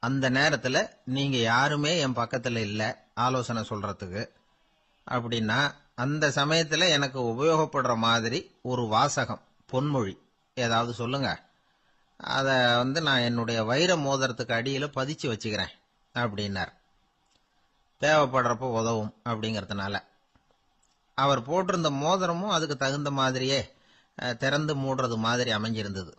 அந்த நேரத்துல நீங்க யாருமே என் பக்கத்துல இல்ல ஆலோசனை சொல்றதுக்கு அப்படின்னா, அந்த சமயத்துல எனக்கு உபயோகப்படுற மாதிரி ஒரு வாசகம், பொன்மொழி ஏதாவது சொல்லுங்க. அத நான் என்னுடைய வைர மோதிரத்துக்கு அடியில பதிச்சு வச்சுக்கிறேன் அப்படின்னார். தேவைப்படுறப்ப உதவும் அப்படிங்கறதுனால. அவர் போட்டிருந்த மோதிரமும் அதுக்கு தகுந்த மாதிரியே திறந்து மூடுறது மாதிரி அமைஞ்சிருந்தது.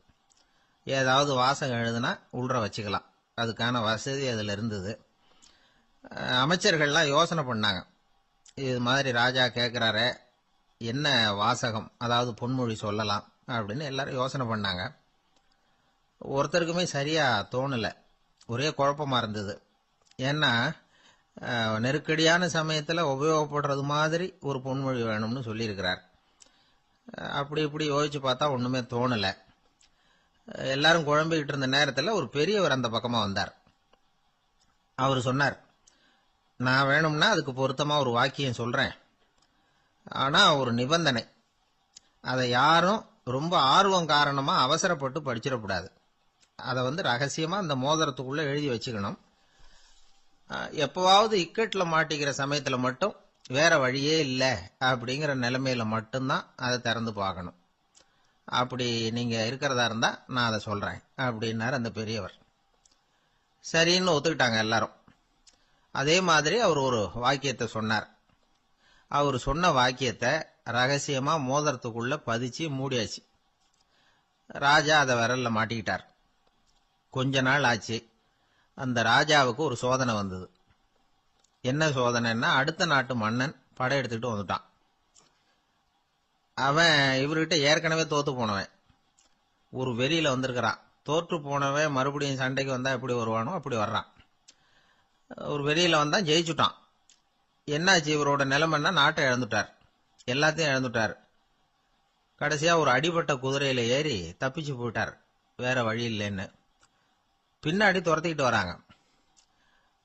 ஏதாவது வாசகம் எழுதுனா உள்ற வச்சுக்கலாம், அதுக்கான வசதி அதுல இருந்தது. அமைச்சர்கள்லாம் யோசனை பண்ணாங்க, இது மாதிரி ராஜா கேட்கிறாரே என்ன வாசகம், அதாவது பொன்மொழி சொல்லலாம் அப்படின்னு எல்லாரும் யோசனை பண்ணாங்க. ஒருத்தருக்குமே சரியா தோணல, ஒரே குழப்பமா இருந்தது. ஏன்னா நெருக்கடியான சமயத்துல உபயோகப்படுறது மாதிரி ஒரு பொன்மொழி வேணும்னு சொல்லியிருக்கிறார். அப்படி இப்படி யோசிச்சு பார்த்தா ஒண்ணுமே தோணல. எல்லாரும் குழம்பிக்கிட்டு இருந்த நேரத்துல ஒரு பெரியவர் அந்த பக்கமா வந்தார். அவர் சொன்னார், நான் வேணும்னா அதுக்கு பொருத்தமா ஒரு வாக்கியம் சொல்றேன், ஆனா ஒரு நிபந்தனை. அதை யாரும் ரொம்ப ஆர்வம் காரணமா அவசரப்பட்டு படிச்சிடக்கூடாது. அதை ரகசியமா அந்த மோதிரத்துக்குள்ள எழுதி வச்சுக்கணும். எப்பவாவது இக்கட்ல மாட்டிக்கிற சமயத்துல மட்டும் வேற வழியே இல்லை அப்படிங்கிற நிலைமையில மட்டும்தான் அதை திறந்து பார்க்கணும். அப்படி நீங்க இருக்கிறதா இருந்தா நான் அதை சொல்றேன் அப்படின்னாரு அந்த பெரியவர். சரின்னு ஒத்துக்கிட்டாங்க எல்லாரும். அதே மாதிரி அவர் ஒரு வாக்கியத்தை சொன்னார். அவர் சொன்ன வாக்கியத்தை ரகசியமா மோதிரத்துக்குள்ள பதிச்சு மூடியாச்சு. ராஜா அதை விரல்ல மாட்டிக்கிட்டார். கொஞ்ச நாள் ஆச்சு. அந்த ராஜாவுக்கு ஒரு சோதனை வந்தது. என்ன சோதனைன்னா, அடுத்த நாட்டு மன்னன் படையெடுத்துக்கிட்டு வந்துட்டான். அவன் இவர்கிட்ட ஏற்கனவே தோத்து போனவன். ஒரு வெறியில வந்திருக்கிறான். தோற்று போனவன் மறுபடியும் சண்டைக்கு வந்தா எப்படி வருவானோ அப்படி வர்றான். ஒரு வெறியில வந்தான், ஜெயிச்சுட்டான். என்னாச்சு இவரோட நிலைமைன்னா, நாட்டை இழந்துட்டார், எல்லாத்தையும் இழந்துட்டார். கடைசியா ஒரு அடிபட்ட குதிரையில ஏறி தப்பிச்சு போயிட்டார், வேற வழி இல்லைன்னு. பின்னாடி துரத்திக்கிட்டு வராங்க.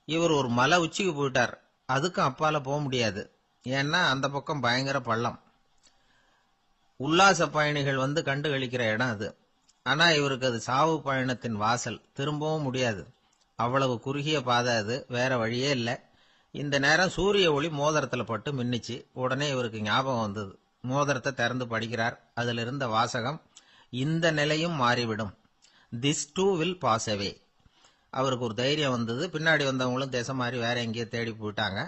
இவர் ஒரு மலை உச்சிக்கு போயிட்டார். அதுக்கும் அப்பால போக முடியாது. ஏன்னா அந்த பக்கம் பயங்கர பள்ளம். உல்லாச பயணிகள் கண்டு கழிக்கிற இடம் அது. ஆனா இவருக்கு அது சாவு பயணத்தின் வாசல், திரும்பவும் முடியாது. அவ்வளவு குறுகிய பாதை அது, வேற வழியே இல்லை. இந்த நேரம் சூரிய ஒளி மோதிரத்துல பட்டு மின்னிச்சு. உடனே இவருக்கு ஞாபகம் வந்தது. மோதிரத்தை திறந்து படிக்கிறார். அதுல இருந்த வாசகம், இந்த நிலையும் மாறிவிடும், this too will pass away. அவருக்கு ஒரு தைரியம் வந்தது. பின்னாடி வந்தவங்களும் திசை மாறி வேற எங்கேயோ தேடி போயிட்டாங்க.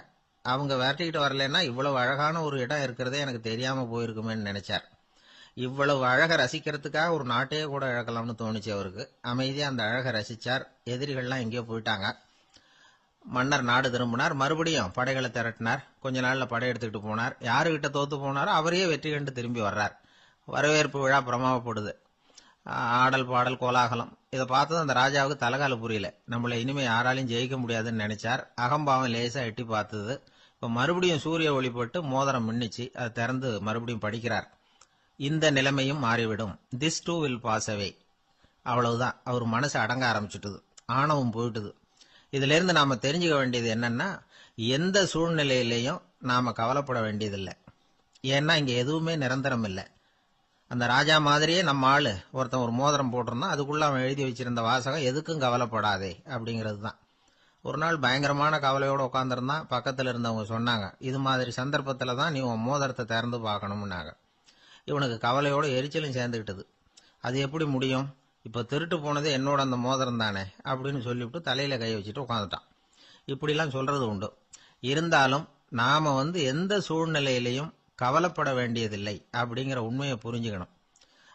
அவங்க விரட்டிக்கிட்டு வரலன்னா இவ்வளவு அழகான ஒரு இடம் இருக்கிறதே எனக்கு தெரியாம போயிருக்குமேன்னு நினைச்சார். இவ்வளவு அழகை ரசிக்கிறதுக்காக ஒரு நாட்டையே கூட இழக்கலாம்னு தோணுச்சு அவருக்கு. அமைதியா அந்த அழகை ரசிச்சார். எதிரிகள்லாம் எங்கேயோ போயிட்டாங்க. மன்னர் நாடு திரும்பினார். மறுபடியும் படைகளை திரட்டினார். கொஞ்ச நாள்ல படை எடுத்துக்கிட்டு போனார். யாருகிட்ட தோத்து போனாரோ அவரையே வெற்றி கண்டு திரும்பி வர்றார். வரவேற்பு விழா பிரமாவப்படுது. ஆடல் பாடல் கோலாகலம். இதை பார்த்தது அந்த ராஜாவுக்கு தலகால புரியல. நம்மளை இனிமே யாராலையும் ஜெயிக்க முடியாதுன்னு நினைச்சார். அகம்பாவம் லேசா எட்டி பார்த்தது. இப்ப மறுபடியும் சூரிய ஒளிப்பட்டு மோதிரம் மின்னிச்சு. அதை திறந்து மறுபடியும் படிக்கிறார். இந்த நிலைமையும் மாறிவிடும், this too will pass away. அவ்வளவுதான். அவர் மனசு அடங்க ஆரம்பிச்சுட்டுது. ஆணவம் போயிட்டுது. இதுல இருந்து நாம தெரிஞ்சுக்க வேண்டியது என்னன்னா, எந்த சூழ்நிலையிலையும் நாம கவலைப்பட வேண்டியதில்லை. ஏன்னா இங்க எதுவுமே நிரந்தரம் இல்லை. அந்த ராஜா மாதிரியே நம்ம ஆளு ஒருத்தன் ஒரு மோதிரம் போட்டிருந்தான். அதுக்குள்ள அவன் எழுதி வச்சிருந்த வாசகம், எதுக்கும் கவலைப்படாதே அப்படிங்கிறது தான். ஒரு நாள் பயங்கரமான கவலையோட உட்காந்துருந்தான். பக்கத்துல இருந்தவங்க சொன்னாங்க, இது மாதிரி சந்தர்ப்பத்துல தான் நீ உன் மோதிரத்தை திறந்து பார்க்கணும்னாங்க. இவனுக்கு கவலையோட எரிச்சலும் சேர்ந்துக்கிட்டது. அது எப்படி முடியும், இப்ப திருட்டு போனது என்னோட அந்த மோதிரம் தானே அப்படின்னு சொல்லிவிட்டு தலையில கை வச்சுட்டு உட்காந்துட்டான். இப்படிலாம் சொல்றது உண்டு. இருந்தாலும் நாம எந்த சூழ்நிலையிலையும் கவலைப்பட வேண்டியதில்லை அப்படிங்கிற உண்மையை புரிஞ்சுக்கணும்.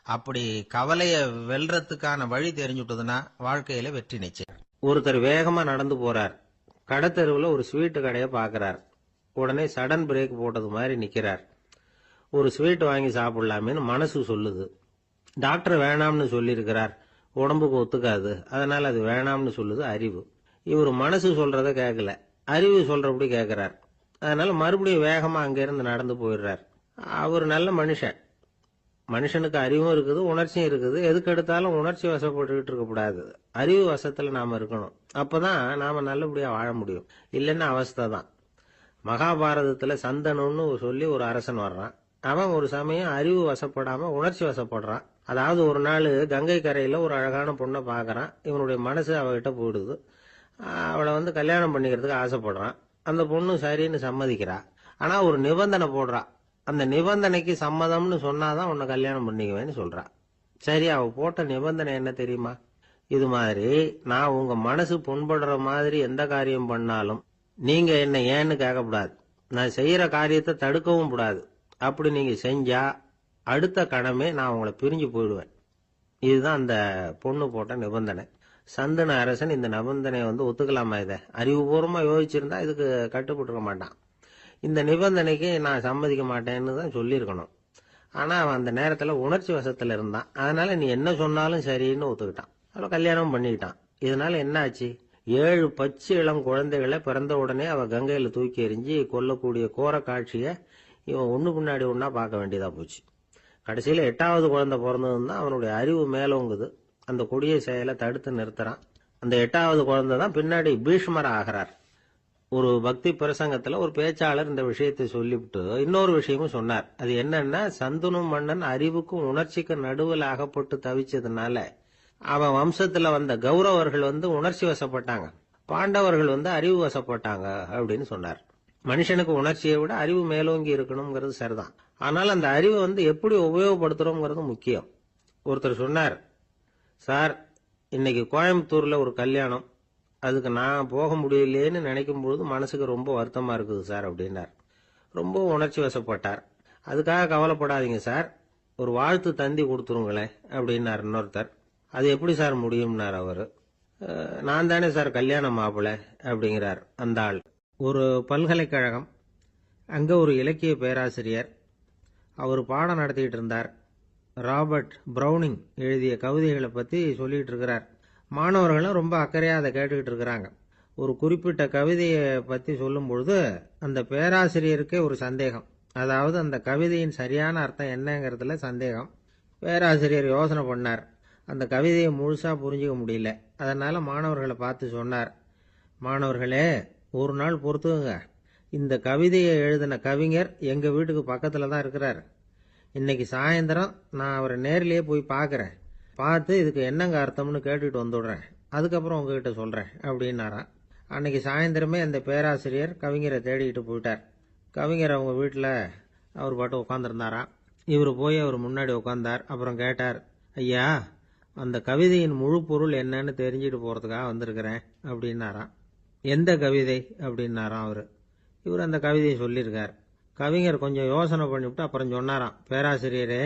அப்படி கவலைய வெல்றதுக்கான வழி தெரிஞ்சுட்டதுன்னா வாழ்க்கையில வெற்றி நிச்சயம். ஒருத்தர் வேகமா நடந்து போறார். கடத்தெருவுல ஒரு ஸ்வீட்டு கடையை பாக்குறார். உடனே சடன் பிரேக் போட்டது மாதிரி நிக்கிறார். ஒரு ஸ்வீட் வாங்கி சாப்பிடலாமேன்னு மனசு சொல்லுது. டாக்டர் வேணாம்னு சொல்லியிருக்கிறார், உடம்புக்கு ஒத்துக்காது, அதனால அது வேணாம்னு சொல்லுது அறிவு. இவர் மனசு சொல்றத கேட்கல, அறிவு சொல்றபடி கேட்கிறார். அதனால மறுபடியும் வேகமா அங்கிருந்து நடந்து போயிடுறார். அவர் நல்ல மனுஷன். மனுஷனுக்கு அறிவும் இருக்குது, உணர்ச்சியும் இருக்குது. எதுக்கு எடுத்தாலும் உணர்ச்சி வசப்பட்டுக்கிட்டு இருக்கக்கூடாது. அறிவு வசத்துல நாம இருக்கணும். அப்பதான் நாம நல்லபடியா வாழ முடியும். இல்லைன்னா அவஸ்தை தான். மகாபாரதத்துல சந்தனுன்னு சொல்லி ஒரு அரசன் வர்றான். அவன் ஒரு சமயம் அறிவு வசப்படாம உணர்ச்சி வசப்படுறான். அதாவது ஒரு நாள் கங்கை கரையில ஒரு அழகான பொண்ணை பாக்குறான். இவனுடைய மனசு அவகிட்ட போயிடுது. அவளை கல்யாணம் பண்ணிக்கிறதுக்கு ஆசைப்படுறான். அந்த பொண்ணு சரின்னு சம்மதிக்கிறா. ஆனா ஒரு நிபந்தனை போடுறா. அந்த நிபந்தனைக்கு சம்மதம்னு சொன்னாதான் உன்னை கல்யாணம் பண்ணிக்குவேன்னு சொல்றா. சரி, அவ போட்ட நிபந்தனை என்ன தெரியுமா? இது மாதிரி நான் உங்க மனசு புண்படுற மாதிரி எந்த காரியம் பண்ணாலும் நீங்க என்ன ஏன்னு கேட்கக்கூடாது. நான் செய்யற காரியத்தை தடுக்கவும் கூடாது. அப்படி நீங்க செஞ்சா அடுத்த கணமே நான் உங்களை பிரிஞ்சு போயிடுவேன். இதுதான் அந்த பொண்ணு போட்ட நிபந்தனை. சந்தன அரசன் இந்த நிபந்தனையை ஒத்துக்கலாமா? இதை அறிவுபூர்வமா யோசிச்சிருந்தா இதுக்கு கட்டுப்பட்டுருக்க மாட்டான். இந்த நிபந்தனைக்கு நான் சம்மதிக்க மாட்டேன்னு தான் சொல்லியிருக்கணும். ஆனா அவன் அந்த நேரத்துல உணர்ச்சி வசத்துல இருந்தான். அதனால நீ என்ன சொன்னாலும் சரின்னு ஒத்துக்கிட்டான். அவளை கல்யாணம் பண்ணிக்கிட்டான். இதனால என்ன ஆச்சு? 7 பச்சை இளம் குழந்தைகளை பிறந்த உடனே அவ கங்கையில தூக்கி எறிஞ்சு கொல்லக்கூடிய கோர காட்சிய இவன் ஒண்ணு பின்னாடி ஒன்னா பார்க்க வேண்டியதா போச்சு. கடைசியில 8வது குழந்தை பிறந்ததுன்னு தான் அவனுடைய அறிவு மேலோங்குது. அந்த கொடிய செயலை தடுத்து நிறுத்துறான். அந்த 8வது குழந்தை தான் பின்னாடி பீஷ்மர் ஆகிறார். ஒரு பக்தி பிரசங்கத்துல ஒரு பேச்சாளர் இந்த விஷயத்தை சொல்லிவிட்டு இன்னொரு விஷயமும் சொன்னார். அது என்னன்னா, சந்துனு மன்னன் அறிவுக்கும் உணர்ச்சிக்கும் நடுவில் அகப்பட்டு தவிச்சதுனால அவன் வம்சத்துல வந்த கௌரவர்கள் உணர்ச்சி வசப்பட்டாங்க, பாண்டவர்கள் அறிவு வசப்பட்டாங்க அப்படின்னு சொன்னார். மனுஷனுக்கு உணர்ச்சியை விட அறிவு மேலோங்கி இருக்கணுங்கிறது சரிதான். ஆனால் அந்த அறிவை எப்படி உபயோகப்படுத்துறோங்கிறது முக்கியம். ஒருத்தர் சொன்னார், சார் இன்னைக்கு கோயம்புத்தூர்ல ஒரு கல்யாணம், அதுக்கு நான் போக முடியலையேன்னு நினைக்கும் பொழுது மனசுக்கு ரொம்ப வருத்தமா இருக்குது சார் அப்படின்னார். ரொம்ப உணர்ச்சி வசப்பட்டார். அதுக்காக கவலைப்படாதீங்க சார், ஒரு வாழ்த்து தந்தி கொடுத்துருங்களேன் அப்படின்னார் இன்னொருத்தர். அது எப்படி சார் முடியும்னார் அவரு. நான் தானே சார் கல்யாண மாப்பிள்ளை அப்படிங்கிறார் அந்த ஆள். ஒரு பல்கலைக்கழகம், அங்க ஒரு இலக்கிய பேராசிரியர், அவர் பாடம் நடத்திட்டு இருந்தார். ராபர்ட் பிரௌனிங் எழுதிய கவிதைகளை பத்தி சொல்லிட்டு இருக்கிறார். மாணவர்களும் ரொம்ப அக்கறையா அதை கேட்டுக்கிட்டு இருக்கிறாங்க. ஒரு குறிப்பிட்ட கவிதையை பத்தி சொல்லும் பொழுது அந்த பேராசிரியருக்கே ஒரு சந்தேகம். அதாவது அந்த கவிதையின் சரியான அர்த்தம் என்னங்கிறதுல சந்தேகம். பேராசிரியர் யோசனை பண்ணார். அந்த கவிதையை முழுசா புரிஞ்சுக்க முடியல. அதனால மாணவர்களை பார்த்து சொன்னார், மாணவர்களே ஒரு நாள் பொறுத்துங்க, இந்த கவிதையை எழுதின கவிஞர் எங்க வீட்டுக்கு பக்கத்துல தான் இருக்கிறார். இன்னைக்கு சாயந்தரம் நான் அவரை நேரிலேயே போய் பார்க்கறேன், பார்த்து இதுக்கு என்னங்க அர்த்தம்னு கேட்டுட்டு வந்துடுறேன், அதுக்கப்புறம் உங்ககிட்ட சொல்றேன் அப்படின்னாராம். அன்னைக்கு சாயந்தரமே அந்த பேராசிரியர் கவிஞரை தேடிக்கிட்டு போயிட்டார். கவிஞர் அவங்க வீட்டில் அவர் பாட்டு உட்காந்துருந்தாராம். இவர் போய் அவர் முன்னாடி உட்காந்தார். அப்புறம் கேட்டார், ஐயா அந்த கவிதையின் முழு பொருள் என்னன்னு தெரிஞ்சுட்டு போறதுக்காக வந்திருக்கிறேன் அப்படின்னாராம். எந்த கவிதை அப்படின்னாராம் அவரு. இவர் அந்த கவிதையை சொல்லியிருக்கார். கவிஞர் கொஞ்சம் யோசனை பண்ணிவிட்டு அப்புறம் சொன்னாராம், பேராசிரியரே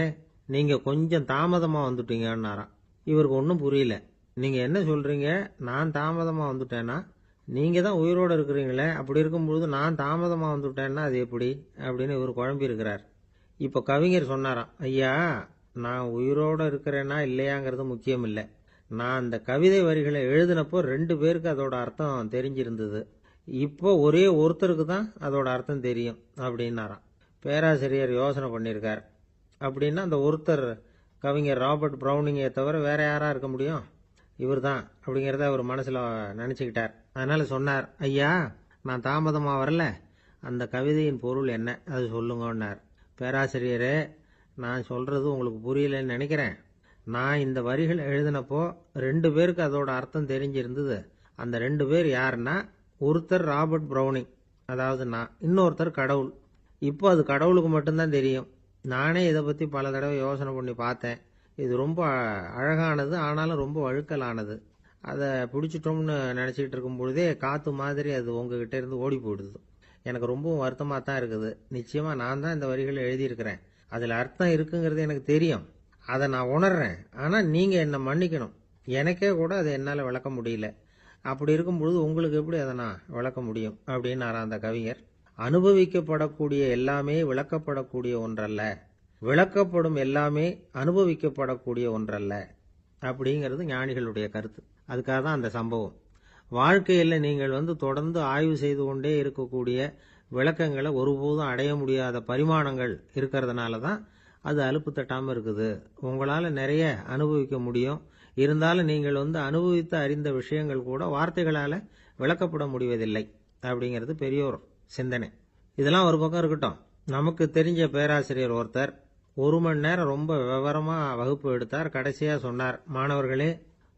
நீங்க கொஞ்சம் தாமதமா வந்துட்டீங்கன்னாராம். இவருக்கு ஒன்றும் புரியல. நீங்க என்ன சொல்றீங்க, நான் தாமதமா வந்துட்டேன்னா? நீங்க தான் உயிரோடு இருக்கிறீங்களே, அப்படி இருக்கும்பொழுது நான் தாமதமா வந்துட்டேன்னா அது எப்படி அப்படின்னு இவர் குழம்பி இருக்கிறார். இப்ப கவிஞர் சொன்னாராம், ஐயா நான் உயிரோடு இருக்கிறேன்னா இல்லையாங்கிறது முக்கியம் இல்லை, நான் அந்த கவிதை வரிகளை எழுதினப்போ 2 பேருக்கு அதோட அர்த்தம் தெரிஞ்சிருந்தது, இப்போ ஒரே ஒருத்தருக்கு தான் அதோட அர்த்தம் தெரியும் அப்படின்னாராம். பேராசிரியர் யோசனை பண்ணியிருக்கார். அப்படின்னா அந்த ஒருத்தர் கவிஞர் ராபர்ட் பிரௌனிங்கை தவிர வேற யாரா இருக்க முடியும்? இவர் தான் அப்படிங்கிறத அவர் மனசுல நினைச்சுக்கிட்டார். அதனால சொன்னார், ஐயா நான் தாமதமா வரல, அந்த கவிதையின் பொருள் என்ன அது சொல்லுங்கன்னார். பேராசிரியரே நான் சொல்றது உங்களுக்கு புரியலன்னு நினைக்கிறேன். நான் இந்த வரிகள் எழுதினப்போ 2 பேருக்கு அதோட அர்த்தம் தெரிஞ்சிருந்தது. அந்த 2 பேர் யாருன்னா, ஒருத்தர் ராபர்ட் பிரௌனிங், அதாவது நான், இன்னொருத்தர் கடவுள். இப்போ அது கடவுளுக்கு மட்டும்தான் தெரியும். நானே இதை பத்தி பல தடவை யோசனை பண்ணி பார்த்தேன். இது ரொம்ப அழகானது, ஆனாலும் ரொம்ப வழுக்கலானது. அதை பிடிச்சிட்டோம்னு நினைச்சிட்டு இருக்கும் பொழுதே காத்து மாதிரி அது உங்ககிட்ட இருந்து ஓடி போயிடுது. எனக்கு ரொம்பவும் வருத்தமா தான் இருக்குது. நிச்சயமா நான் தான் இந்த வரிகளை எழுதியிருக்கிறேன், அதுல அர்த்தம் இருக்குங்கிறது எனக்கு தெரியும், அதை நான் உணர்றேன். ஆனா நீங்க என்ன மன்னிக்கணும், எனக்கே கூட அதை என்னால விளக்க முடியல. அப்படி இருக்கும் பொழுது உங்களுக்கு எப்படி அதை நான் விளக்க முடியும் அப்படின்னு அந்த கவிஞர். அனுபவிக்கப்படக்கூடிய எல்லாமே விளக்கப்படக்கூடிய ஒன்றல்ல, விளக்கப்படும் எல்லாமே அனுபவிக்கப்படக்கூடிய ஒன்றல்ல அப்படிங்கிறது ஞானிகளுடைய கருத்து. அதுக்காக தான் அந்த சம்பவம். வாழ்க்கையில் நீங்கள் தொடர்ந்து ஆய்வு செய்து கொண்டே இருக்கக்கூடிய விளக்கங்களை ஒருபோதும் அடைய முடியாத பரிமாணங்கள் இருக்கிறதுனால தான் அது அலுப்பு தட்டாமல் இருக்குது. உங்களால் நிறைய அனுபவிக்க முடியும், இருந்தாலும் நீங்கள் அனுபவித்து அறிந்த விஷயங்கள் கூட வார்த்தைகளால் விளக்கப்பட முடிவதில்லை அப்படிங்கிறது பெரியோர் சிந்தனை. இதெல்லாம் ஒரு பக்கம் இருக்கட்டும். நமக்கு தெரிஞ்ச பேராசிரியர் ஒருத்தர் 1 மணி நேரம் ரொம்ப விவரமா வகுப்பு எடுத்தார். கடைசியா சொன்னார், மாணவர்களே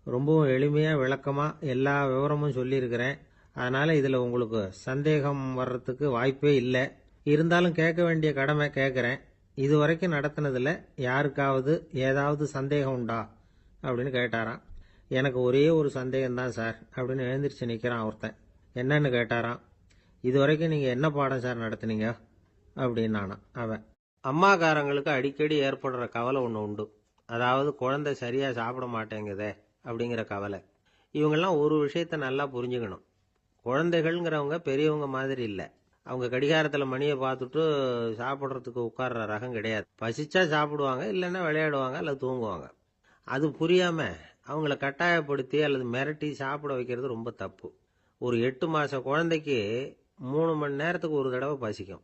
ரொம்பவும் எளிமையா விளக்கமா எல்லா விவரமும் சொல்லியிருக்கிறேன், அதனால இதுல உங்களுக்கு சந்தேகம் வர்றதுக்கு வாய்ப்பே இல்லை. இருந்தாலும் கேட்க வேண்டிய கடமை கேட்கிறேன். இதுவரைக்கும் நடத்தினதுல யாருக்காவது ஏதாவது சந்தேகம் உண்டா அப்படின்னு கேட்டாராம். எனக்கு ஒரே ஒரு சந்தேகம் தான் சார் அப்படின்னு எழுந்திரிச்சு நிக்கிறான் ஒருத்தன். என்னன்னு கேட்டாராம். இதுவரைக்கும் நீங்க என்ன பாடம் சார் நடத்துனீங்க அப்படின்னானா அவன். அம்மாக்காரங்களுக்கு அடிக்கடி ஏற்படுற கவலை ஒன்று உண்டு. அதாவது குழந்தை சரியா சாப்பிட மாட்டேங்குதே அப்படிங்கிற கவலை. இவங்கெல்லாம் ஒரு விஷயத்த நல்லா புரிஞ்சுக்கணும். குழந்தைகள்ங்கிறவங்க பெரியவங்க மாதிரி இல்லை. அவங்க கடிகாரத்தில் மணியை பார்த்துட்டு சாப்பிட்றதுக்கு உட்கார்ற ரகம் கிடையாது. பசிச்சா சாப்பிடுவாங்க, இல்லைன்னா விளையாடுவாங்க அல்லது தூங்குவாங்க. அது புரியாம அவங்கள கட்டாயப்படுத்தி அல்லது மிரட்டி சாப்பிட வைக்கிறது ரொம்ப தப்பு. ஒரு 8 மாச குழந்தைக்கு 3 மணி நேரத்துக்கு ஒரு தடவை பசிக்கும்.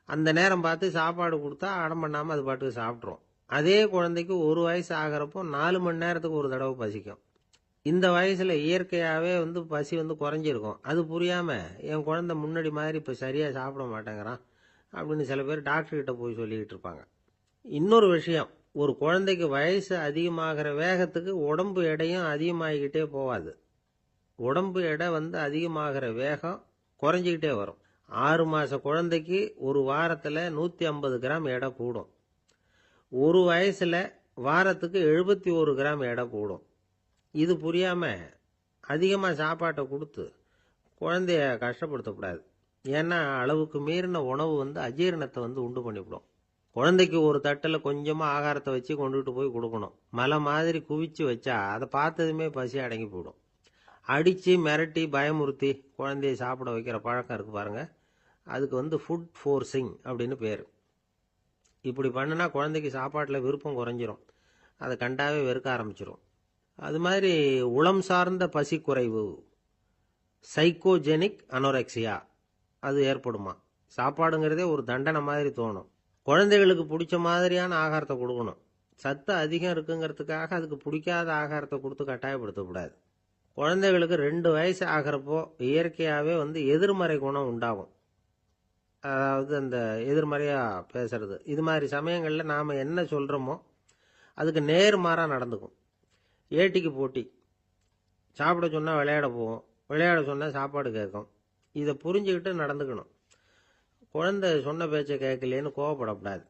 அந்த நேரம் பார்த்து சாப்பாடு கொடுத்தா அடம் பண்ணாம அது பாட்டுக்கு சாப்பிட்றோம். அதே குழந்தைக்கு 1 வயசு ஆகிறப்போ 4 மணி நேரத்துக்கு ஒரு தடவை பசிக்கும். இந்த வயசுல இயற்கையாவே பசி குறைஞ்சிருக்கும். அது புரியாம என் குழந்தை முன்னாடி மாதிரி இப்ப சரியா சாப்பிட மாட்டேங்கிறான் அப்படின்னு சில பேர் டாக்டர் கிட்ட போய் சொல்லிக்கிட்டு இருப்பாங்க. இன்னொரு விஷயம், ஒரு குழந்தைக்கு வயசு அதிகமாகிற வேகத்துக்கு உடம்பு எடையும் அதிகமாகிக்கிட்டே போவாது. உடம்பு எடை அதிகமாகிற வேகம் குறைஞ்சிக்கிட்டே வரும். 6 மாச குழந்தைக்கு ஒரு வாரத்துல 150 கிராம் எடை கூடும். ஒரு வயசுல வாரத்துக்கு 71 கிராம் எடை கூடும். இது புரியாம அதிகமா சாப்பாட்டை கொடுத்து குழந்தைய கஷ்டப்படுத்தக்கூடாது. ஏன்னா அளவுக்கு மீறின உணவு அஜீரணத்தை உண்டு பண்ணிவிடும். குழந்தைக்கு ஒரு தட்டில் கொஞ்சமா ஆகாரத்தை வச்சு கொண்டுகிட்டு போய் கொடுக்கணும். மலை மாதிரி குவிச்சு வச்சா அதை பார்த்ததுமே பசி அடங்கி போயிடும். அடிச்சு மிரட்டி பயமுறுத்தி குழந்தைய சாப்பிட வைக்கிற பழக்கம் இருக்கு பாருங்க, அதுக்கு ஃபுட் ஃபோர்ஸிங் அப்படின்னு பேர். இப்படி பண்ணுனா குழந்தைக்கு சாப்பாட்டில் விருப்பம் குறைஞ்சிரும். அதை கண்டாவே வெறுக்க ஆரம்பிச்சிடும். அது மாதிரி உளம் சார்ந்த பசி குறைவு, சைக்கோஜெனிக் அனோரெக்சியா, அது ஏற்படுமா. சாப்பாடுங்கிறதே ஒரு தண்டனை மாதிரி தோணும். குழந்தைகளுக்கு பிடிச்ச மாதிரியான ஆகாரத்தை கொடுக்கணும். சத்து அதிகம் இருக்குங்கிறதுக்காக அதுக்கு பிடிக்காத ஆகாரத்தை கொடுத்து கட்டாயப்படுத்தக்கூடாது. குழந்தைகளுக்கு 2 வயசு ஆகிறப்போ இயற்கையாகவே எதிர்மறை குணம் உண்டாகும். அதாவது அந்த எதிர்மறையா பேசுறது. இது மாதிரி சமயங்கள்ல நாம என்ன சொல்றோமோ அதுக்கு நேர்மாறா நடந்துக்கும். ஏட்டிக்கு போட்டி. சாப்பிட சொன்னா விளையாட போவோம், விளையாட சொன்னா சாப்பாடு கேட்கும். இதை புரிஞ்சுக்கிட்டு நடந்துக்கணும். குழந்தை சொன்ன பேச்சை கேட்கலேன்னு கோவப்படக்கூடாது.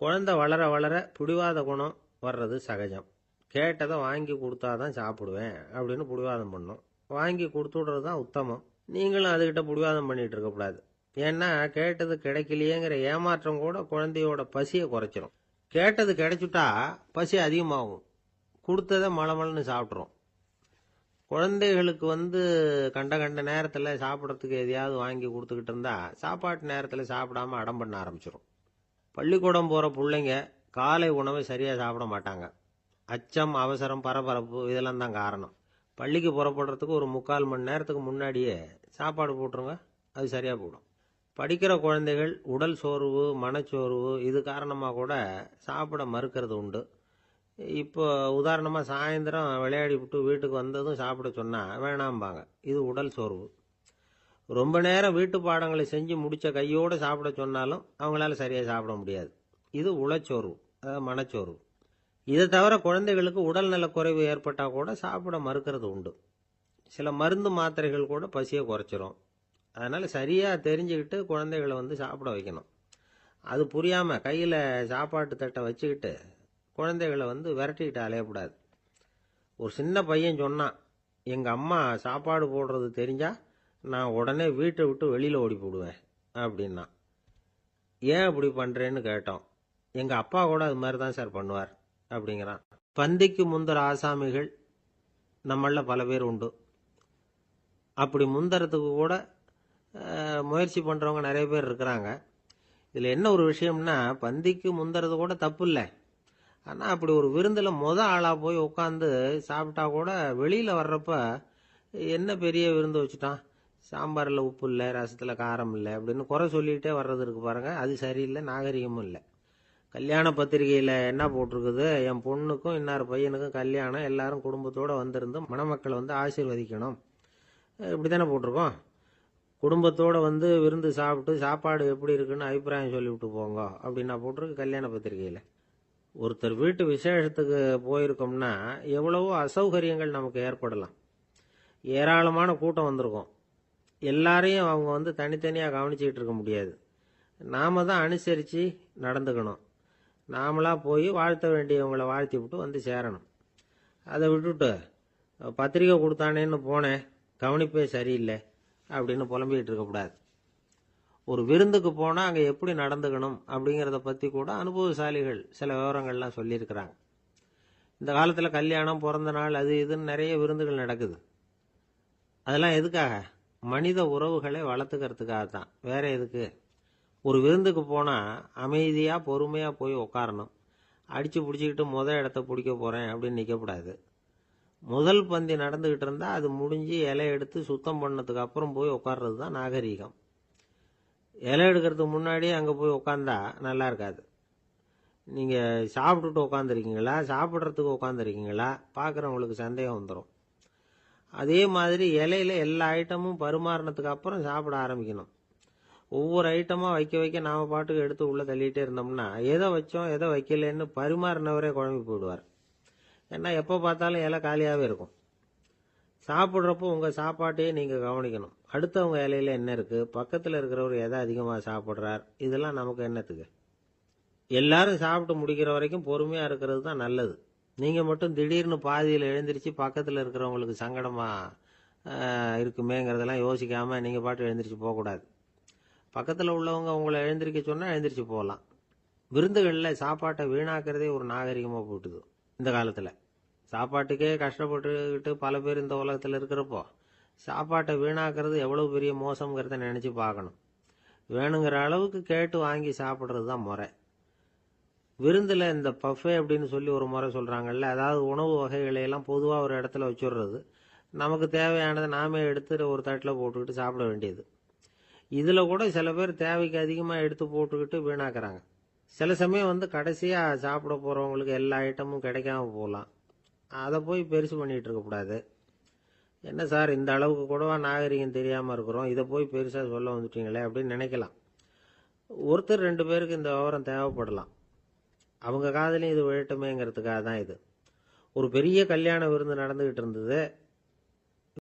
குழந்தை வளர வளர பிடிவாத குணம் வர்றது சகஜம். கேட்டதை வாங்கி கொடுத்தாதான் சாப்பிடுவேன் அப்படின்னு பிடிவாதம் பண்ணும். வாங்கி கொடுத்து விடுறது தான் உத்தமம். நீங்களும் அதுகிட்ட பிடிவாதம் பண்ணிட்டு இருக்கக்கூடாது. ஏன்னா கேட்டது கிடைக்கலையேங்கிற ஏமாற்றம் கூட குழந்தையோட பசியை குறைச்சிரும். கேட்டது கிடைச்சுட்டா பசி அதிகமாகும். கொடுத்ததை மளமளன்னு சாப்பிட்றோம். குழந்தைகளுக்கு கண்ட கண்ட நேரத்தில் சாப்பிட்றதுக்கு எதையாவது வாங்கி கொடுத்துக்கிட்டு இருந்தா சாப்பாட்டு நேரத்தில் சாப்பிடாம அடம் பண்ண ஆரம்பிச்சிடும். பள்ளிக்கூடம் போகிற பிள்ளைங்க காலை உணவை சரியாக சாப்பிட மாட்டாங்க. அச்சம், அவசரம், பரபரப்பு இதெல்லாம் தான் காரணம். பள்ளிக்கு புறப்படுறதுக்கு ஒரு 3/4 மணி நேரத்துக்கு முன்னாடியே சாப்பாடு போட்டுருங்க, அது சரியாக போடும். படிக்கிற குழந்தைகள் உடல் சோர்வு, மனச்சோர்வு இது காரணமாக கூட சாப்பிட மறுக்கிறது உண்டு. இப்போ உதாரணமாக சாயந்தரம் விளையாடி விட்டு வீட்டுக்கு வந்ததும் சாப்பிட சொன்னால் வேணாம்பாங்க. இது உடல் சோர்வு. ரொம்ப நேரம் வீட்டு பாடங்களை செஞ்சு முடித்த கையோடு சாப்பிட சொன்னாலும் அவங்களால சரியாக சாப்பிட முடியாது. இது உளச்சோர்வு, அதாவது மனச்சோர்வு. இதை தவிர குழந்தைகளுக்கு உடல் நலக்குறைவு ஏற்பட்டால் கூட சாப்பிட மறுக்கிறது உண்டு. சில மருந்து மாத்திரைகள் கூட பசியை குறைச்சிரும். அதனால் சரியாக தெரிஞ்சுக்கிட்டு குழந்தைகளை சாப்பிட வைக்கணும். அது புரியாமல் கையில் சாப்பாட்டு தட்டை வச்சுக்கிட்டு குழந்தைகளை விரட்டிக்கிட்டு அலையக்கூடாது. ஒரு சின்ன பையன் சொன்னான், எங்கள் அம்மா சாப்பாடு போடுறது தெரிஞ்சா நான் உடனே வீட்டை விட்டு வெளியில் ஓடி போடுவேன் அப்படின்னா. ஏன் அப்படி பண்ணுறேன்னு கேட்டோம். எங்கள் அப்பா கூட அது மாதிரி தான் சார் பண்ணுவார் அப்படிங்கிறான். பந்திக்கு முந்தர ஆசாமிகள் நம்மள பல பேர் உண்டு. அப்படி முந்தறதுக்கு கூட முயற்சி பண்ணுறவங்க நிறைய பேர் இருக்கிறாங்க. இதில் என்ன ஒரு விஷயம்னா, பந்திக்கு முந்தறது கூட தப்பு இல்லை. ஆனால் அப்படி ஒரு விருந்தில் ஆளாக போய் உட்காந்து சாப்பிட்டா கூட வெளியில் வர்றப்ப என்ன பெரிய விருந்து வச்சுட்டான், சாம்பாரில் உப்பு இல்லை, ரசத்தில் காரம் இல்லை அப்படின்னு குறை சொல்லிகிட்டே வர்றது இருக்கு பாருங்க, அது சரியில்லை, நாகரிகமும் இல்லை. கல்யாண பத்திரிகையில் என்ன போட்டிருக்குது, என் பொண்ணுக்கும் இன்னார் பையனுக்கும் கல்யாணம், எல்லாரும் குடும்பத்தோடு வந்திருந்து மணமக்களை ஆசீர்வதிக்கணும், இப்படி தானே போட்டிருக்கோம். குடும்பத்தோடு விருந்து சாப்பிட்டு சாப்பாடு எப்படி இருக்குன்னு அபிப்பிராயம் சொல்லிவிட்டு போங்க அப்படின்னா போட்டிருக்கு கல்யாண பத்திரிகையில். ஒருத்தர் வீட்டு விசேஷத்துக்கு போயிருக்கோம்னா எவ்வளவோ அசௌகரியங்கள் நமக்கு ஏற்படலாம். ஏராளமான கூட்டம் வந்திருக்கும். எல்லாரையும் அவங்க தனித்தனியாக கவனிச்சுக்கிட்டு இருக்க முடியாது. நாம தான் அனுசரித்து நடந்துக்கணும். நாமளாக போய் வாழ்த்த வேண்டியவங்களை வாழ்த்தி விட்டு சேரணும். அதை விட்டுட்டு பத்திரிக்கை கொடுத்தானேன்னு போனேன், கவனிப்பே சரியில்லை அப்படின்னு புலம்பிக்கிட்டு இருக்கக்கூடாது. ஒரு விருந்துக்கு போனால் அங்கே எப்படி நடந்துக்கணும் அப்படிங்கிறத பற்றி கூட அனுபவசாலிகள் சில விவரங்கள்லாம் சொல்லியிருக்கிறாங்க. இந்த காலத்தில் கல்யாணம், பிறந்த நாள், அது இதுன்னு நிறைய விருந்துகள் நடக்குது. அதெல்லாம் எதுக்காக? மனித உறவுகளை வளர்த்துக்கிறதுக்காக தான், வேற எதுக்கு? ஒரு விருந்துக்கு போனால் அமைதியாக பொறுமையாக போய் உட்காரணும். அடித்து பிடிச்சிக்கிட்டு இடத்த பிடிக்க போகிறேன் அப்படின்னு நிற்கக்கூடாது. முதல் பந்தி நடந்துக்கிட்டு இருந்தால் அது முடிஞ்சு இலை எடுத்து சுத்தம் பண்ணதுக்கு அப்புறம் போய் உட்கார்றது தான் நாகரீகம். இலை எடுக்கிறதுக்கு முன்னாடியே அங்கே போய் உட்காந்தா நல்லா இருக்காது. நீங்கள் சாப்பிட்டுட்டு உட்காந்துருக்கீங்களா, சாப்பிட்றதுக்கு உட்காந்துருக்கீங்களா, பார்க்குறவங்களுக்கு சந்தேகம் வந்துடும். அதே மாதிரி இலையில எல்லா ஐட்டமும் பரிமாறினதுக்கு அப்புறம் சாப்பிட ஆரம்பிக்கணும். ஒவ்வொரு ஐட்டமா வைக்க வைக்க நாம பாட்டுக்கு எடுத்து உள்ள தள்ளிட்டே இருந்தோம்னா எதை வச்சோம் எதை வைக்கலன்னு பரிமாறினவரே குழம்பி போயிடுவார். ஏன்னா எப்போ பார்த்தாலும் இலை காலியாகவே இருக்கும். சாப்பிட்றப்போ உங்கள் சாப்பாட்டையே நீங்கள் கவனிக்கணும். அடுத்தவங்க இலையில என்ன இருக்குது, பக்கத்தில் இருக்கிறவர் எதை அதிகமாக சாப்பிட்றார், இதெல்லாம் நமக்கு என்னத்துக்கு? எல்லாரும் சாப்பிட்டு முடிக்கிற வரைக்கும் பொறுமையாக இருக்கிறது தான் நல்லது. நீங்கள் மட்டும் திடீர்னு பாதியில் எழுந்திரிச்சு பக்கத்தில் இருக்கிறவங்களுக்கு சங்கடமாக இருக்குமேங்கிறதெல்லாம் யோசிக்காமல் நீங்கள் பாட்டு எழுந்திரிச்சு போகக்கூடாது. பக்கத்தில் உள்ளவங்க உங்களை எழுந்திரிக்க சொன்னால் எழுந்திரிச்சு போகலாம். விருந்துகளில் சாப்பாட்டை வீணாக்கிறதே ஒரு நாகரிகமாக போட்டுது இந்த காலத்தில். சாப்பாட்டுக்கே கஷ்டப்பட்டுக்கிட்டு பல பேர் இந்த உலகத்தில் இருக்கிறப்போ சாப்பாட்டை வீணாக்கிறது எவ்வளோ பெரிய மோசங்கிறத நினச்சி பார்க்கணும். வேணுங்கிற அளவுக்கு கேட்டு வாங்கி சாப்பிட்றது தான் முறை. விருந்தில் இந்த பஃபே அப்படின்னு சொல்லி ஒரு முறை சொல்கிறாங்கல்ல, அதாவது உணவு வகைகளையெல்லாம் பொதுவாக ஒரு இடத்துல வச்சுடுறது, நமக்கு தேவையானதை நாமே எடுத்து ஒரு தட்டில் போட்டுக்கிட்டு சாப்பிட வேண்டியது. இதில் கூட சில பேர் தேவைக்கு அதிகமாக எடுத்து போட்டுக்கிட்டு வீணாக்குறாங்க. சில சமயம் கடைசியாக சாப்பிட போகிறவங்களுக்கு எல்லா ஐட்டமும் கிடைக்காம போகலாம். அதை போய் பெருசு பண்ணிகிட்டு இருக்கக்கூடாது. என்ன சார் இந்த அளவுக்கு கூடவா நாகரிகம் தெரியாமல் இருக்கிறோம், இதை போய் பெருசாக சொல்ல வந்துட்டீங்களே அப்படின்னு நினைக்கலாம். ஒருத்தர் 2 பேருக்கு இந்த விவரம் தேவைப்படலாம். அவங்க காதலையும் இது விழட்டுமேங்கிறதுக்காக தான் இது. ஒரு பெரிய கல்யாண விருந்து நடந்துகிட்டு இருந்தது.